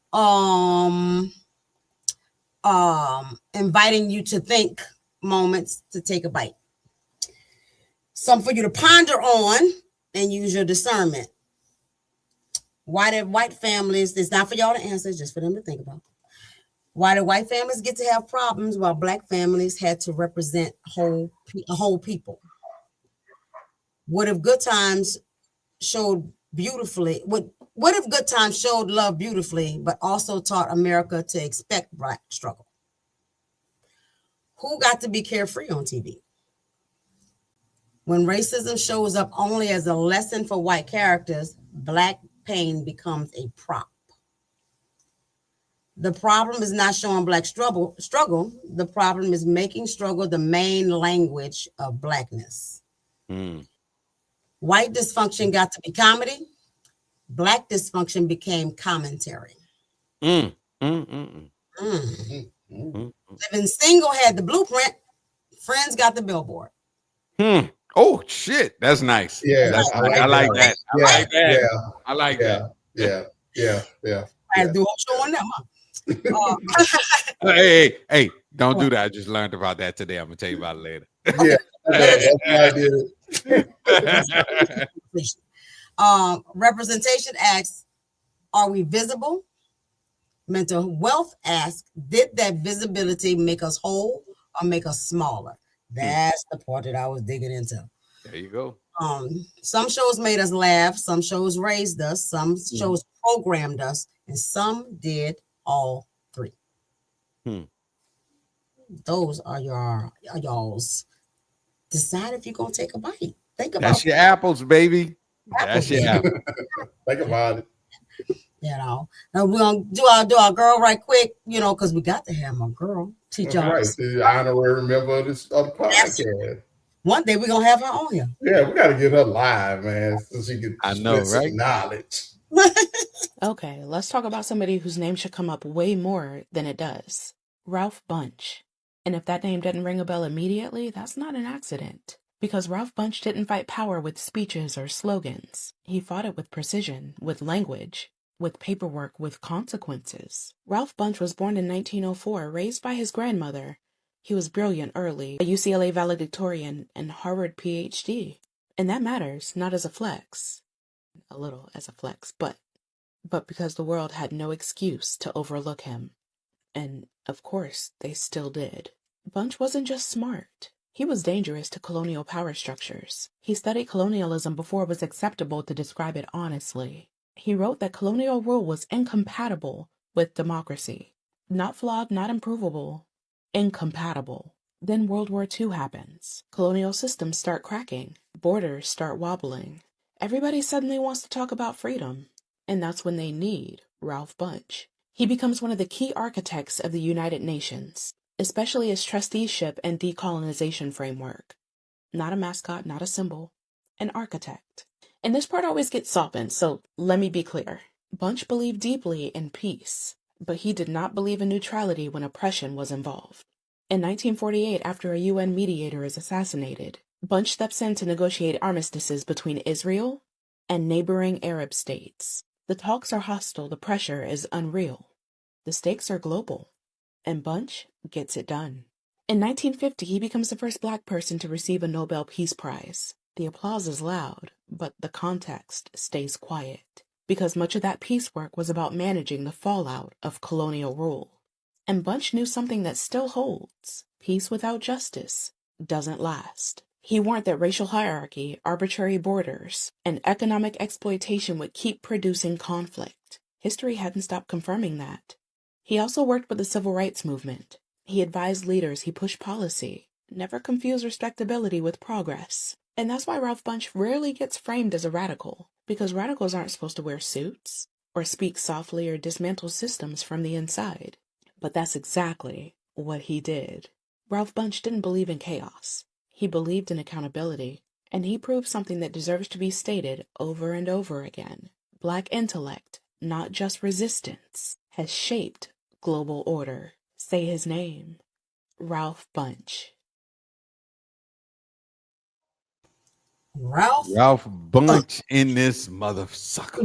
inviting you to think moments to take a bite. Some for you to ponder on and use your discernment. Why did white families, it's not for y'all to answer, it's just for them to think about. Why did white families get to have problems while black families had to represent a whole people? What if good times showed beautifully? What if good times showed love beautifully, but also taught America to expect black struggle? Who got to be carefree on TV? When racism shows up only as a lesson for white characters, black pain becomes a prop. The problem is not showing black struggle. The problem is making struggle the main language of blackness. White dysfunction got to be comedy. Black dysfunction became commentary. Living single had the blueprint. Friends got the billboard. Oh shit, that's nice. Yeah, I like that. I like that. Yeah. I had to do a show on that, huh? Hey, don't do that. I just learned about that today. I'm gonna tell you about it later. Yeah, that's why I did it. Representation asks, are we visible? Mental wealth asks, did that visibility make us whole or make us smaller? That's the part that I was digging into. There you go. Some shows made us laugh, some shows raised us, some shows programmed us, and some did all three. Those are y'all's. Decide if you're gonna take a bite. Think about that's your apples, baby. That's your apple. Think about it. You know, now we're gonna do our girl right quick, you know, because we got to have my girl teach y'all. Right, the honorary member of this other podcast. One day we're gonna have her on here. Yeah, we gotta get her live, man, so she can spit some knowledge. Okay, let's talk about somebody whose name should come up way more than it does. Ralph Bunche. And if that name didn't ring a bell immediately, that's not an accident. Because Ralph Bunche didn't fight power with speeches or slogans. He fought it with precision, with language, with paperwork, with consequences. Ralph Bunche was born in 1904, raised by his grandmother. He was brilliant early, a UCLA valedictorian and Harvard PhD. And that matters, not as a flex. A little as a flex, but because the world had no excuse to overlook him. And, of course, they still did. Bunche wasn't just smart. He was dangerous to colonial power structures. He studied colonialism before it was acceptable to describe it honestly. He wrote that colonial rule was incompatible with democracy. Not flawed, not improvable. Incompatible. Then World War II happens. Colonial systems start cracking. Borders start wobbling. Everybody suddenly wants to talk about freedom. And that's when they need Ralph Bunche. He becomes one of the key architects of the United Nations, especially its trusteeship and decolonization framework. Not a mascot, not a symbol, an architect. And this part always gets softened, so let me be clear. Bunche believed deeply in peace, but he did not believe in neutrality when oppression was involved. In 1948, after a UN mediator is assassinated, Bunche steps in to negotiate armistices between Israel and neighboring Arab states. The talks are hostile, the pressure is unreal. The stakes are global, and Bunche gets it done. In 1950, he becomes the first Black person to receive a Nobel Peace Prize. The applause is loud, but the context stays quiet. because much of that piecework was about managing the fallout of colonial rule. And Bunch knew something that still holds. Peace without justice doesn't last. He warned that racial hierarchy, arbitrary borders, and economic exploitation would keep producing conflict. History hadn't stopped confirming that. He also worked with the civil rights movement. He advised leaders, he pushed policy. Never confuse respectability with progress. And that's why Ralph Bunche rarely gets framed as a radical, because radicals aren't supposed to wear suits, or speak softly or dismantle systems from the inside. But that's exactly what he did. Ralph Bunche didn't believe in chaos. He believed in accountability, and he proved something that deserves to be stated over and over again. Black intellect, not just resistance, has shaped global order. Say his name, Ralph Bunche. Ralph Bunche in this mother sucker.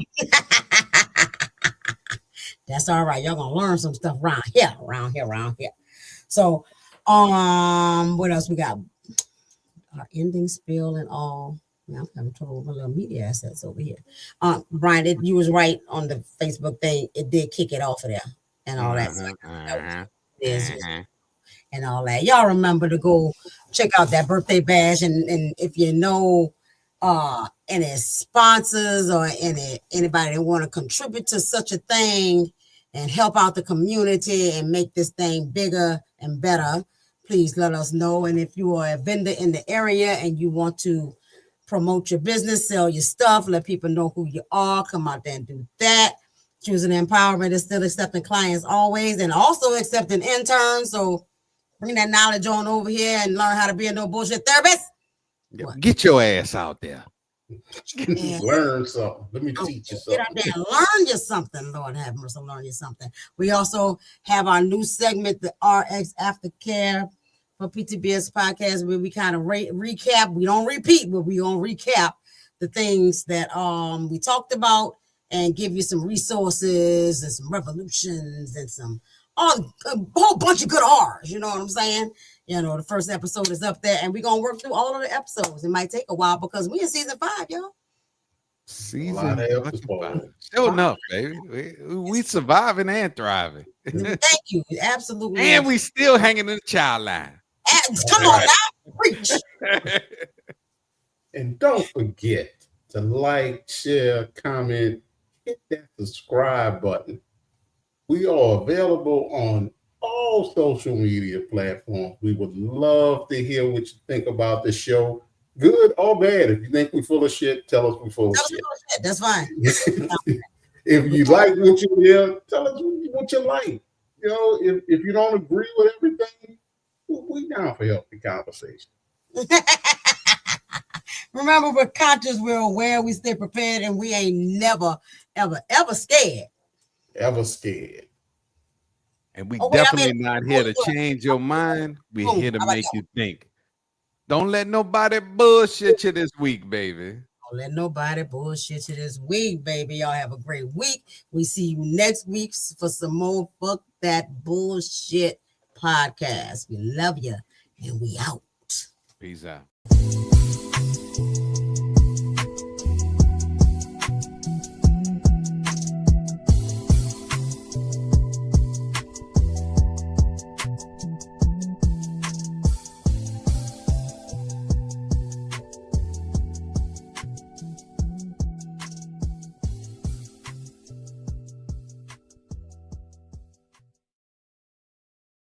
That's all right. Y'all gonna learn some stuff around here. So, what else we got? Our ending spill and all. Now I'm having trouble with my little media assets over here. Brian, you was right on the Facebook thing. It did kick it off of there and all that. And all that. Y'all remember to go check out that birthday bash, and if you know any sponsors or anybody that want to contribute to such a thing and help out the community and make this thing bigger and better, please let us know. And if you are a vendor in the area and you want to promote your business, sell your stuff, let people know who you are, come out there and do that. Choosing Empowerment is still accepting clients always, and also accepting interns. So bring that knowledge on over here and learn how to be a no bullshit therapist. Get your ass out there. Learn something. Let me teach you something. Get out there and learn you something. Lord have mercy, learn you something. We also have our new segment, the RX Aftercare for PTBS Podcast, where we kind of recap. We don't repeat, but we gonna recap the things that we talked about and give you some resources and some revolutions and some a whole bunch of good R's. You know what I'm saying? You know, the first episode is up there, and we're gonna work through all of the episodes. It might take a while because we're in season 5, y'all. Season 5. Still enough, baby. We surviving and thriving. Thank you. Absolutely. And we still hanging in the child line. Come on now. Preach. And don't forget to like, share, comment, hit that subscribe button. We are available on all social media platforms. We would love to hear what you think about the show, good or bad. If you think we're full of shit, tell us we're full of shit. That's fine. If you like what you hear, tell us what you like. You know, if you don't agree with everything, we down for healthy conversation. Remember, we're conscious, we're aware, we stay prepared, and we ain't never, ever, ever scared. Ever scared. And we definitely not here to change your mind. We're here to make you think. Don't let nobody bullshit you this week, baby. Don't let nobody bullshit you this week, baby. Y'all have a great week. We see you next week for some more Fuck That Bullshit podcast. We love you, and we out. Peace out.